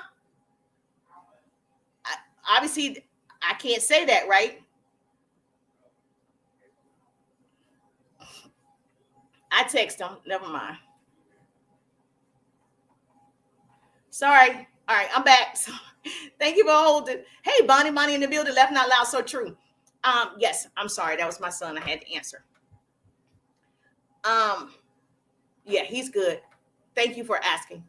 [SPEAKER 1] Obviously, I can't say that, right? I text them. Never mind. Sorry. All right, I'm back. So, thank you for holding. Hey, Bonnie in the building. Left not loud. So true. Yes, I'm sorry. That was my son. I had to answer. Yeah, he's good. Thank you for asking.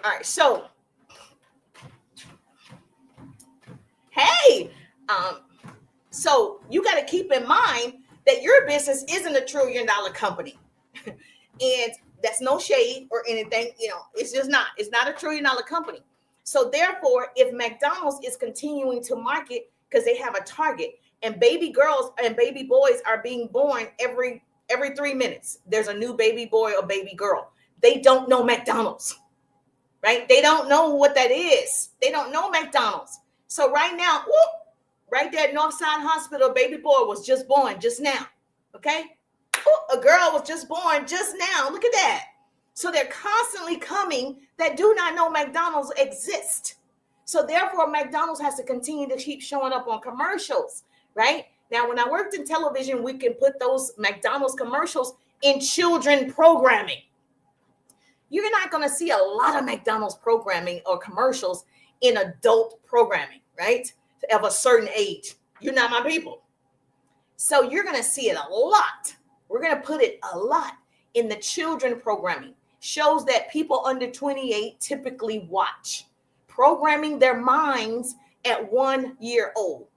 [SPEAKER 1] All right, so hey, so you got to keep in mind that your business isn't $1 trillion company, and that's no shade or anything. It's just not. It's not $1 trillion company. So therefore, if McDonald's is continuing to market because they have a target, and baby girls and baby boys are being born every 3 minutes, there's a new baby boy or baby girl. They don't know McDonald's, right? They don't know what that is. They don't know McDonald's. So right now, whoop, right there at Northside Hospital, a baby boy was just born just now. Okay, a girl was just born just now. Look at that. So they're constantly coming that do not know McDonald's exist. So therefore, McDonald's has to continue to keep showing up on commercials, right? Now, when I worked in television, we can put those McDonald's commercials in children programming. You're not going to see a lot of McDonald's programming or commercials in adult programming, right? Of a certain age. You're not my people. So you're going to see it a lot. We're going to put it a lot in the children programming. Shows that people under 28 typically watch. Programming their minds at 1 year old.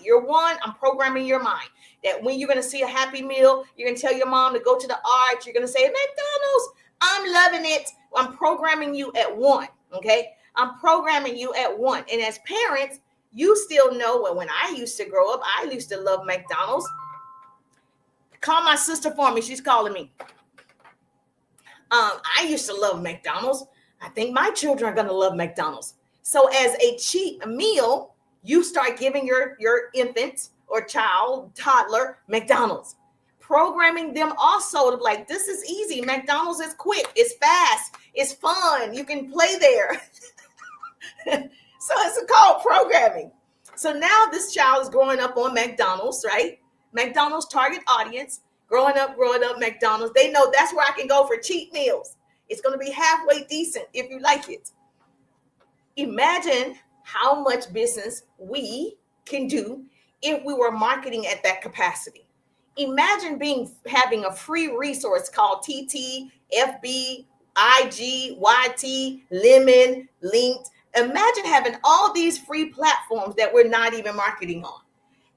[SPEAKER 1] You're 1, I'm programming your mind. That when you're going to see a Happy Meal, you're going to tell your mom to go to the arch. You're going to say, McDonald's, I'm loving it. I'm programming you at 1, okay? I'm programming you at 1. And as parents, you still know, well, when I used to grow up, I used to love McDonald's. Call my sister for me. She's calling me. I used to love McDonald's. I think my children are going to love McDonald's. So as a cheap meal, you start giving your infant or child, toddler, McDonald's. Programming them also to be like, this is easy. McDonald's is quick. It's fast. It's fun. You can play there. So it's called programming. So now this child is growing up on McDonald's, right? McDonald's target audience, growing up, McDonald's. They know that's where I can go for cheap meals. It's going to be halfway decent if you like it. Imagine how much business we can do if we were marketing at that capacity. Imagine having a free resource called TT, FB, IG, YT, Lemon, Linked. Imagine having all these free platforms that we're not even marketing on.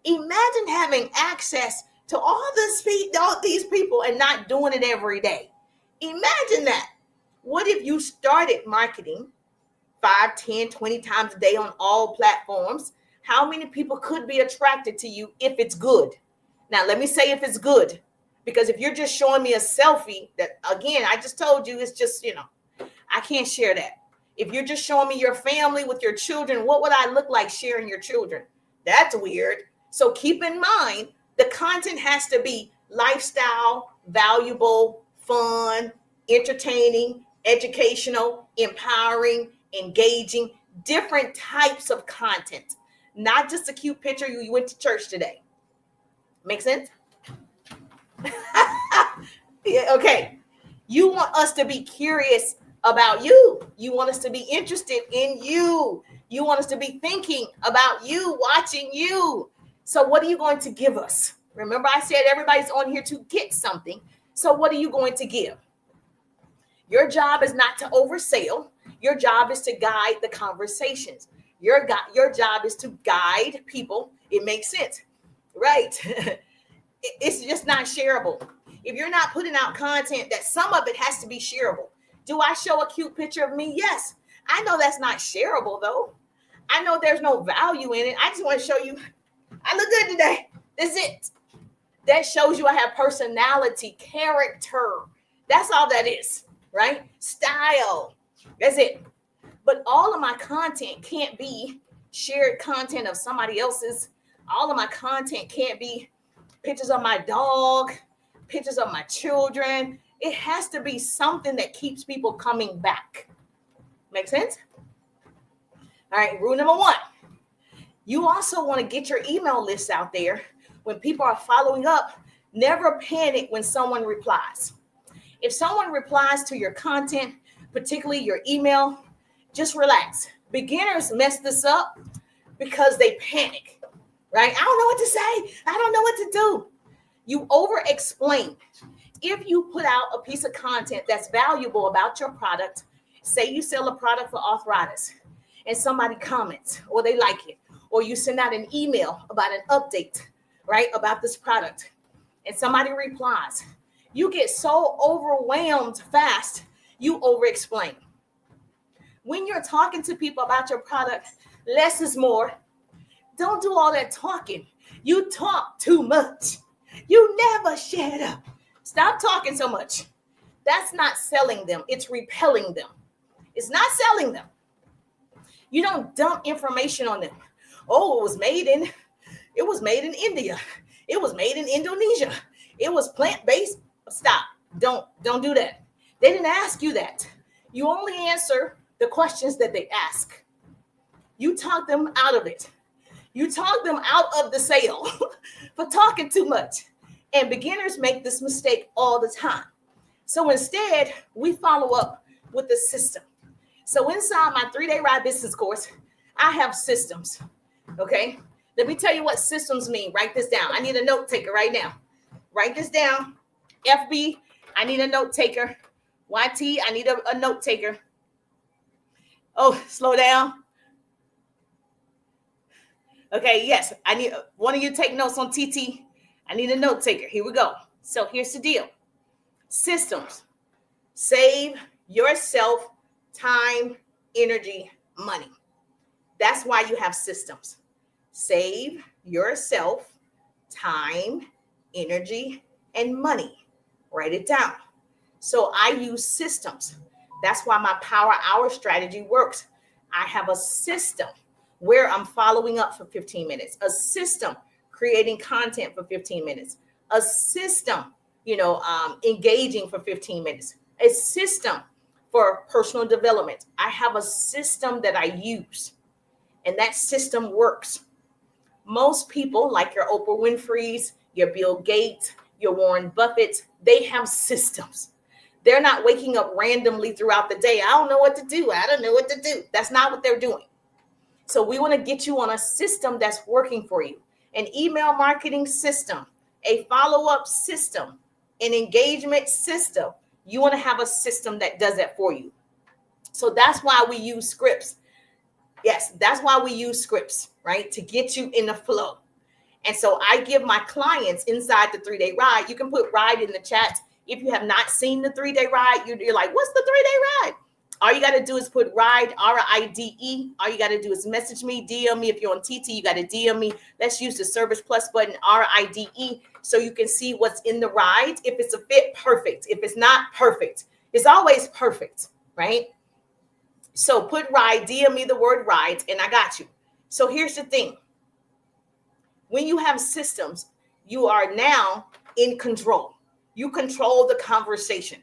[SPEAKER 1] Imagine having access to all these people and not doing it every day. Imagine that. What if you started marketing 5, 10, 20 times a day on all platforms? How many people could be attracted to you if it's good? Now, let me say if it's good, because if you're just showing me a selfie that, again, I just told you, it's just, I can't share that. If you're just showing me your family with your children, what would I look like sharing your children? That's weird. So keep in mind, the content has to be lifestyle, valuable, fun, entertaining, educational, empowering, engaging, different types of content, not just a cute picture you went to church today. Make sense? Yeah, okay. You want us to be curious about you. You want us to be interested in you. You want us to be thinking about you, watching you. So what are you going to give us? Remember, I said everybody's on here to get something. So what are you going to give? Your job is not to oversell. Your job is to guide the conversations. Your job is to guide people. It makes sense, right? It's just not shareable. If you're not putting out content, that some of it has to be shareable. Do I show a cute picture of me? Yes. I know that's not shareable, though. I know there's no value in it. I just want to show you I look good today. That's it. That shows you I have personality, character. That's all that is, right? Style. That's it. But all of my content can't be shared content of somebody else's. All of my content can't be pictures of my dog, pictures of my children. It has to be something that keeps people coming back. Make sense? All right, rule number 1. You also want to get your email list out there. When people are following up, never panic when someone replies. If someone replies to your content, particularly your email, just relax. Beginners mess this up because they panic, right? I don't know what to say. I don't know what to do. You over-explain. If you put out a piece of content that's valuable about your product, say you sell a product for arthritis, and somebody comments or they like it, or you send out an email about an update, right, about this product, and somebody replies, you get so overwhelmed fast, you over-explain. When you're talking to people about your product, less is more. Don't do all that talking. You talk too much. You never shut up. Stop talking so much. That's not selling them. It's repelling them. It's not selling them. You don't dump information on them. Oh, it was made in India. It was made in Indonesia. It was plant-based. Stop. Don't do that. They didn't ask you that. You only answer the questions that they ask. You talk them out of it. You talk them out of the sale for talking too much. And beginners make this mistake all the time. So instead, we follow up with the system. So inside my 3-day ride business course, I have systems. Okay. Let me tell you what systems mean. Write this down. I need a note taker right now. Write this down. FB, I need a note taker. YT, I need a note taker. Oh, slow down. Okay, yes, I need one of you take notes on TT. I need a note taker. Here we go. So here's the deal. Systems. Save yourself time, energy, money. That's why you have systems. Save yourself time, energy, and money. Write it down. So I use systems. That's why my power hour strategy works. I have a system where I'm following up for 15 minutes, a system creating content for 15 minutes, a system, engaging for 15 minutes, a system for personal development. I have a system that I use, and that system works. Most people, like your Oprah Winfrey's, your Bill Gates, your Warren Buffett, they have systems. They're not waking up randomly throughout the day. I don't know what to do. I don't know what to do. That's not what they're doing. So we want to get you on a system that's working for you. An email marketing system, a follow-up system, an engagement system. You want to have a system that does that for you. So that's why we use scripts. Yes, that's why we use scripts, right? To get you in the flow. And so I give my clients inside the 3-day ride. You can put ride in the chat. If you have not seen the 3-day ride, you're like, what's the 3-day ride? All you got to do is put ride, RIDE. All you got to do is message me, DM me. If you're on TT, you got to DM me. Let's use the Service Plus button, RIDE, so you can see what's in the ride. If it's a fit, perfect. If it's not, perfect. It's always perfect, right? So put ride, DM me the word ride, and I got you. So here's the thing. When you have systems, you are now in control. You control the conversation.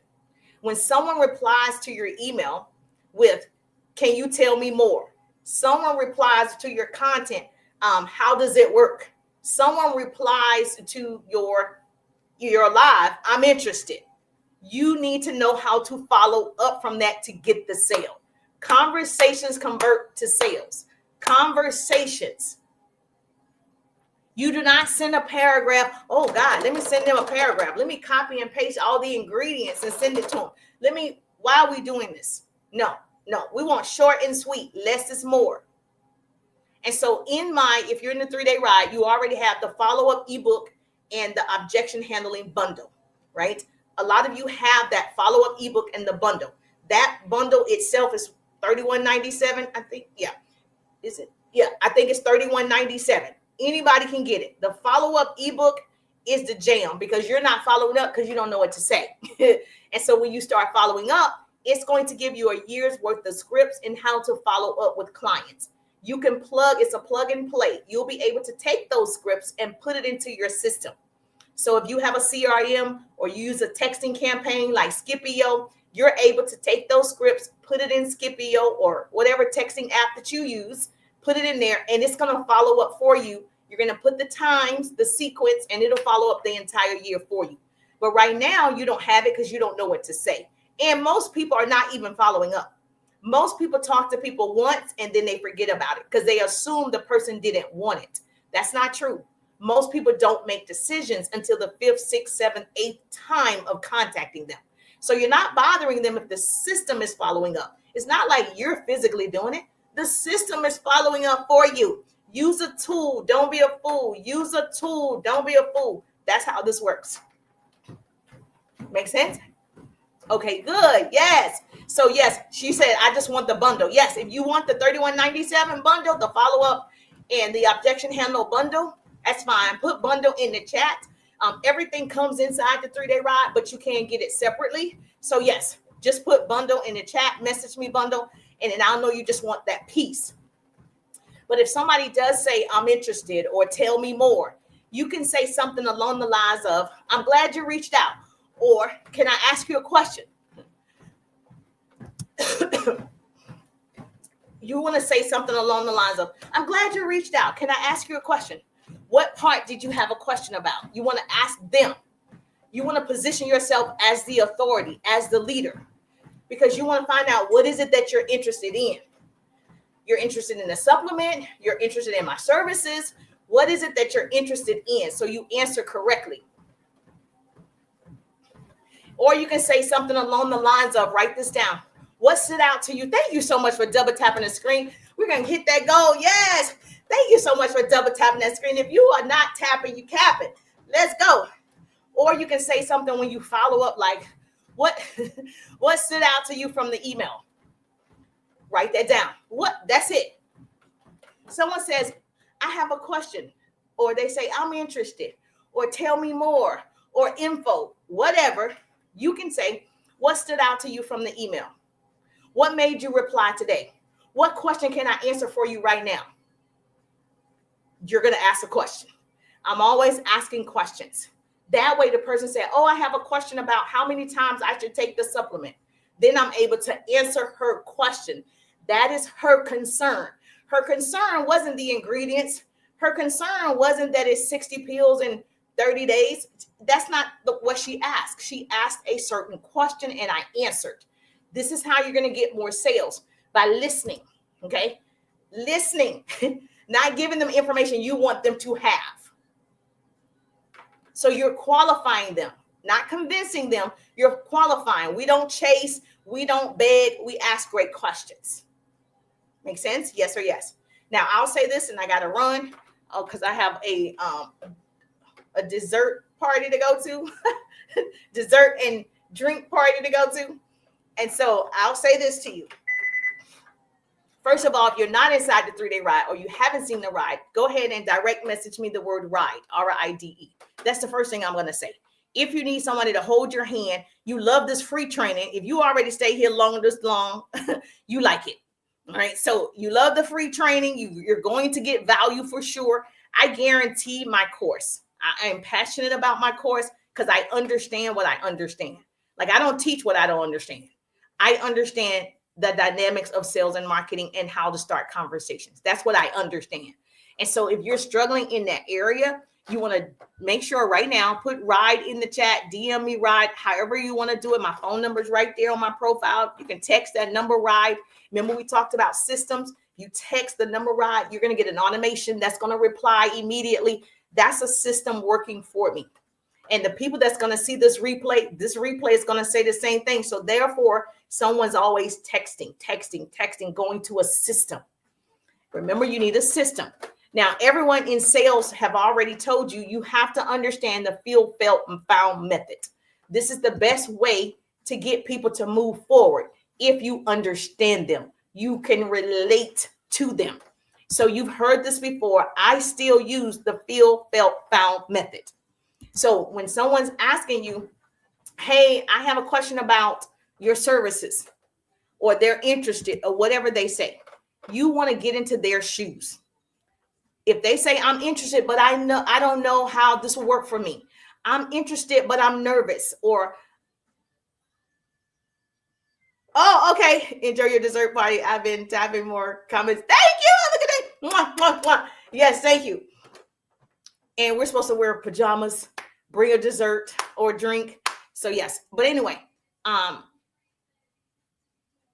[SPEAKER 1] When someone replies to your email with, can you tell me more? Someone replies to your content, how does it work? Someone replies to your live, I'm interested. You need to know how to follow up from that to get the sale. Conversations convert to sales. Conversations. You do not send a paragraph. Oh God, let me send them a paragraph. Let me copy and paste all the ingredients and send it to them. Why are we doing this? No, we want short and sweet. Less is more. And so if you're in the 3-day ride, you already have the follow-up ebook and the objection handling bundle, right? A lot of you have that follow-up ebook and the bundle. That bundle itself is $31.97. I think, yeah. Is it? Yeah, I think it's $31.97. Anybody can get it. The follow-up ebook is the jam because you're not following up because you don't know what to say. And so when you start following up, it's going to give you a year's worth of scripts and how to follow up with clients. You can it's a plug and play. You'll be able to take those scripts and put it into your system. So if you have a CRM or you use a texting campaign like Scipio, you're able to take those scripts, put it in Scipio or whatever texting app that you use, put it in there, and it's going to follow up for you. You're going to put the times, the sequence, and it'll follow up the entire year for you. But right now, you don't have it because you don't know what to say. And most people are not even following up. Most people talk to people once and then they forget about it because they assume the person didn't want it. That's not true. Most people don't make decisions until the 5th, 6th, 7th, 8th time of contacting them. So you're not bothering them if the system is following up. It's not like you're physically doing it. The system is following up for you. Use a tool. Don't be a fool. Use a tool. Don't be a fool. That's how this works. Make sense? Okay, good. Yes. So yes, she said, I just want the bundle. Yes, if you want the $31.97 bundle, the follow-up and the objection handle bundle, that's fine. Put bundle in the chat. Everything comes inside the 3-day ride, but you can get it separately. So yes, just put bundle in the chat, message me bundle, and then I'll know you just want that piece. But if somebody does say, I'm interested or tell me more, you can say something along the lines of, I'm glad you reached out. Or can I ask you a question? You want to say something along the lines of, I'm glad you reached out. Can I ask you a question? What part did you have a question about? You want to ask them. You want to position yourself as the authority, as the leader, because you want to find out what is it that you're interested in. You're interested in a supplement. You're interested in my services. What is it that you're interested in? So you answer correctly. Or you can say something along the lines of, write this down. What stood out to you? Thank you so much for double tapping the screen. We're going to hit that goal. Yes. Thank you so much for double tapping that screen. If you are not tapping, you cap it. Let's go. Or you can say something when you follow up like, what stood out to you from the email? Write that down. That's it. Someone says, I have a question. Or they say, I'm interested. Or tell me more. Or info. Whatever. You can say, what stood out to you from the email? What made you reply today? What question can I answer for you right now? You're going to ask a question. I'm always asking questions. That way the person said, oh, I have a question about how many times I should take the supplement. Then I'm able to answer her question. That is her concern. Her concern wasn't the ingredients. Her concern wasn't that it's 60 pills in 30 days. That's not what she asked. She asked a certain question and I answered. This is how you're going to get more sales, by listening. Okay. Listening, not giving them information you want them to have. So you're qualifying them, not convincing them. You're qualifying. We don't chase. We don't beg. We ask great questions. Make sense? Yes or yes. Now I'll say this and I got to run because I have a dessert party to go to, dessert and drink party to go to. And so I'll say this to you. First of all, if you're not inside the 3-day ride or you haven't seen the ride, go ahead and direct message me the word ride, RIDE. That's the first thing I'm going to say. If you need somebody to hold your hand, you love this free training. If you already stay here this long, you like it. All right. So you love the free training. You're going to get value for sure. I guarantee my course. I am passionate about my course because I understand what I understand. Like I don't teach what I don't understand. I understand the dynamics of sales and marketing and how to start conversations. That's what I understand. And so if you're struggling in that area, you want to make sure right now, put ride in the chat, DM me ride, however you want to do it. My phone number is right there on my profile. You can text that number ride. Remember we talked about systems. You text the number ride, you're going to get an automation that's going to reply immediately. That's a system working for me. And the people that's going to see this replay is going to say the same thing. So therefore, someone's always texting, going to a system. Remember, you need a system. Now, everyone in sales have already told you, you have to understand the feel, felt, and found method. This is the best way to get people to move forward. If you understand them, you can relate to them. So you've heard this before. I still use the feel, felt, found method. So when someone's asking you, hey, I have a question about your services, or they're interested, or whatever they say, you want to get into their shoes. If they say, I'm interested, but I don't know how this will work for me. I'm interested, but I'm nervous. Or, oh, okay. Enjoy your dessert party. I've been tapping more comments. Thank you. Look at that. Mwah, mwah, mwah. Yes, thank you. And we're supposed to wear pajamas, bring a dessert or drink. So yes, but anyway,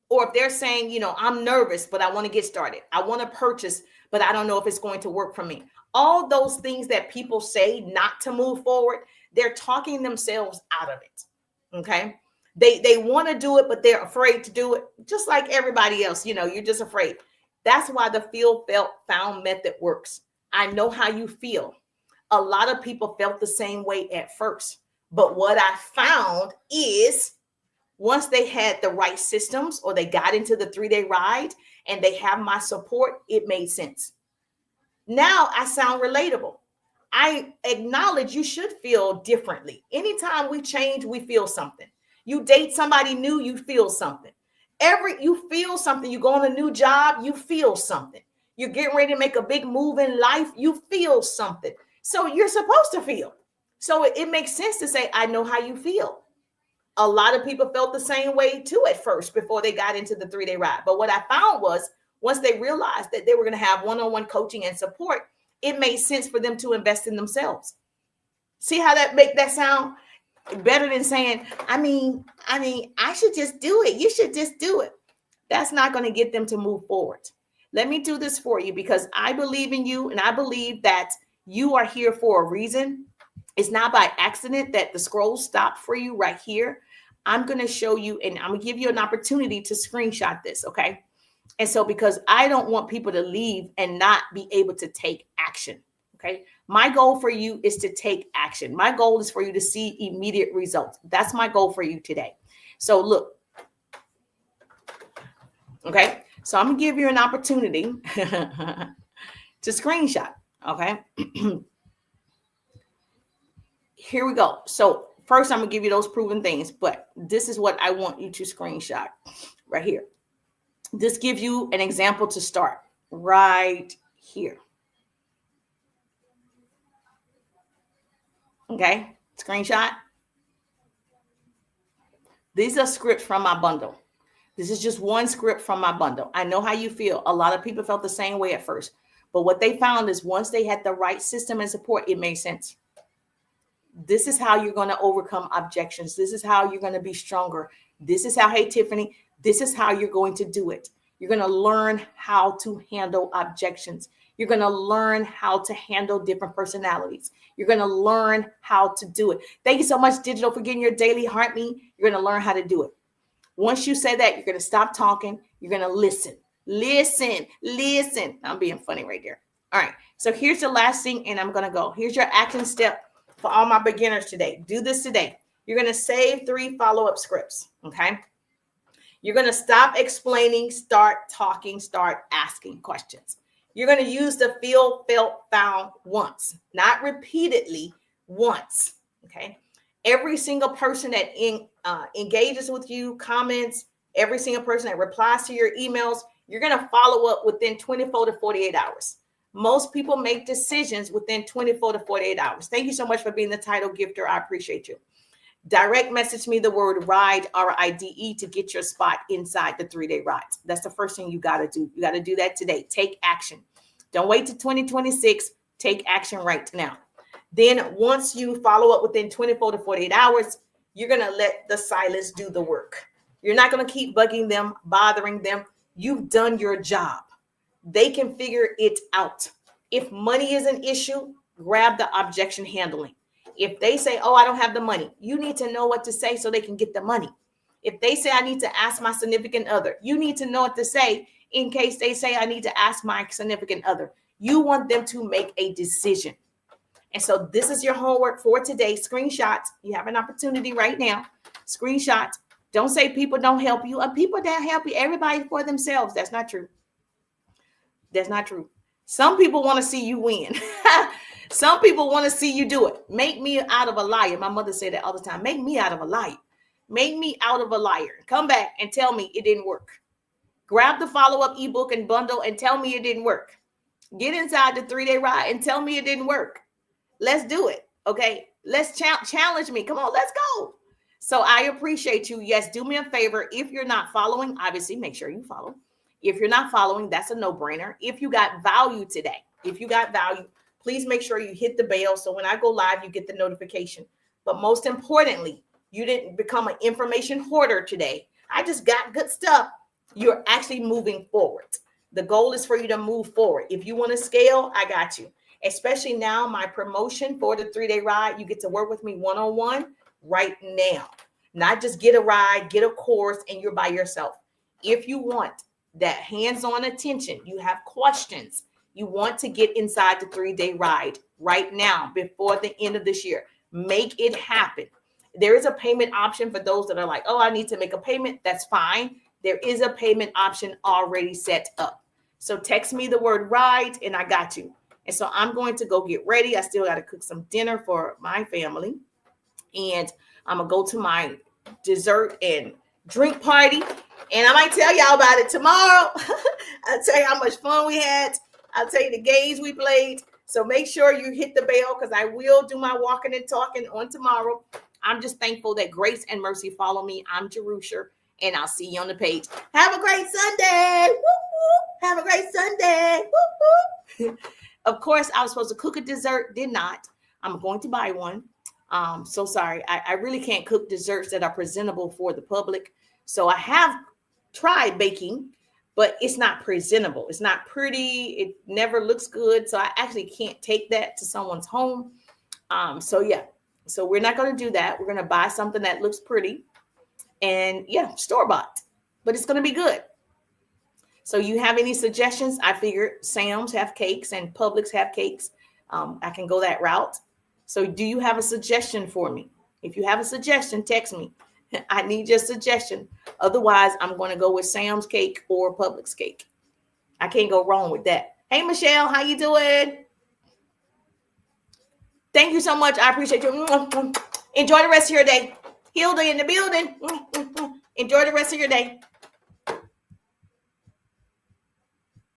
[SPEAKER 1] or if they're saying, you know, I'm nervous, but I want to get started. I want to purchase, but I don't know if it's going to work for me. All those things that people say not to move forward, they're talking themselves out of it. Okay. They want to do it, but they're afraid to do it. Just like everybody else, you know, you're just afraid. That's why the feel, felt, found method works. I know how you feel. A lot of people felt the same way at first. But what I found is once they had the right systems or they got into the 3-day ride and they have my support, it made sense. Now I sound relatable. I acknowledge you should feel differently. Anytime we change, we feel something. You date somebody new, you feel something. You feel something. You go on a new job, you feel something. You're getting ready to make a big move in life, you feel something. So you're supposed to feel. So it makes sense to say, I know how you feel. A lot of people felt the same way too at first before they got into the 3-day ride. But what I found was once they realized that they were going to have one-on-one coaching and support, it made sense for them to invest in themselves. See how that make that sound better than saying, I mean, I should just do it. You should just do it. That's not going to get them to move forward. Let me do this for you because I believe in you and I believe that you are here for a reason. It's not by accident that the scroll stopped for you right here. I'm going to show you and I'm going to give you an opportunity to screenshot this, okay? And so because I don't want people to leave and not be able to take action, okay? My goal for you is to take action. My goal is for you to see immediate results. That's my goal for you today. So look, okay? So I'm going to give you an opportunity to screenshot, okay? Here we go. So first, I'm going to give you those proven things, but this is what I want you to screenshot right here. This gives you an example to start right here. Okay, screenshot. These are scripts from my bundle. This is just one script from my bundle. I know how you feel. A lot of people felt the same way at first, but what they found is once they had the right system and support, it made sense. This is how you're going to overcome objections. This is how you're going to be stronger. This is how, hey, Tiffany, this is how you're going to do it. You're going to learn how to handle objections. You're going to learn how to handle different personalities. You're going to learn how to do it. Thank you so much, Digital, for getting your daily heartbeat. You're going to learn how to do it. Once you say that, you're going to stop talking. You're going to listen. Listen. I'm being funny right there. All right. So here's the last thing, and I'm going to go. Here's your action step. For all my beginners today, do this today. You're going to save 3 follow-up scripts, okay? You're going to stop explaining, start talking, start asking questions. You're going to use the feel, felt, found once, not repeatedly, once, okay? Every single person that engages with you, comments, every single person that replies to your emails, you're going to follow up within 24 to 48 hours. Most people make decisions within 24 to 48 hours. Thank you so much for being the title gifter. I appreciate you. Direct message me the word RIDE, RIDE, to get your spot inside the 3-day rides. That's the first thing you got to do. You got to do that today. Take action. Don't wait till 2026. Take action right now. Then once you follow up within 24 to 48 hours, you're going to let the silence do the work. You're not going to keep bugging them, bothering them. You've done your job. They can figure it out. If money is an issue, grab the objection handling. If they say, oh, I don't have the money, you need to know what to say so they can get the money. If they say, I need to ask my significant other, you need to know what to say in case they say, I need to ask my significant other. You want them to make a decision. And so this is your homework for today. Screenshots. You have an opportunity right now. Screenshots. Don't say people don't help you. People don't help you. Everybody for themselves. That's not true. That's not true. Some people want to see you win. Some people want to see you do it. Make me out of a liar. My mother said that all the time. Make me out of a liar. Make me out of a liar. Come back and tell me it didn't work. Grab the follow-up ebook and bundle and tell me it didn't work. Get inside the 3-day ride and tell me it didn't work. Let's do it. Okay. Let's challenge me. Come on, let's go. So I appreciate you. Yes, do me a favor. If you're not following, obviously make sure you follow. If you're not following, that's a no-brainer. If you got value today, please make sure you hit the bell. So when I go live, you get the notification. But most importantly, you didn't become an information hoarder today. I just got good stuff. You're actually moving forward. The goal is for you to move forward. If you want to scale, I got you. Especially now, my promotion for the 3-day ride, you get to work with me one-on-one right now. Not just get a ride, get a course, and you're by yourself. If you want that hands-on attention, you have questions, you want to get inside the 3-day ride right now before the end of this year, make it happen. There is a payment option for those that are like, oh, I need to make a payment. That's fine. There is a payment option already set up. So text me the word ride and I got you. And so I'm going to go get ready. I still got to cook some dinner for my family. And I'm going to go to my dessert and drink party. And I might tell y'all about it tomorrow. I'll tell you how much fun we had. I'll tell you the games we played. So make sure you hit the bell because I will do my walking and talking on tomorrow. I'm just thankful that grace and mercy follow me. I'm Jerusha, and I'll see you on the page. Have a great Sunday. Woo-hoo. Have a great Sunday. Woo-hoo. Of course, I was supposed to cook a dessert. Did not. I'm going to buy one. So sorry. I really can't cook desserts that are presentable for the public. So I have tried baking, but it's not presentable. It's not pretty. It never looks good. So I actually can't take that to someone's home. So yeah. So we're not going to do that. We're going to buy something that looks pretty and yeah, store-bought, but it's going to be good. So you have any suggestions? I figured Sam's have cakes and Publix have cakes. I can go that route. So do you have a suggestion for me? If you have a suggestion, text me. I need your suggestion. Otherwise, I'm going to go with Sam's cake or Publix cake. I can't go wrong with that. Hey, Michelle, how you doing? Thank you so much. I appreciate you. Enjoy the rest of your day. Hilda in the building. Enjoy the rest of your day.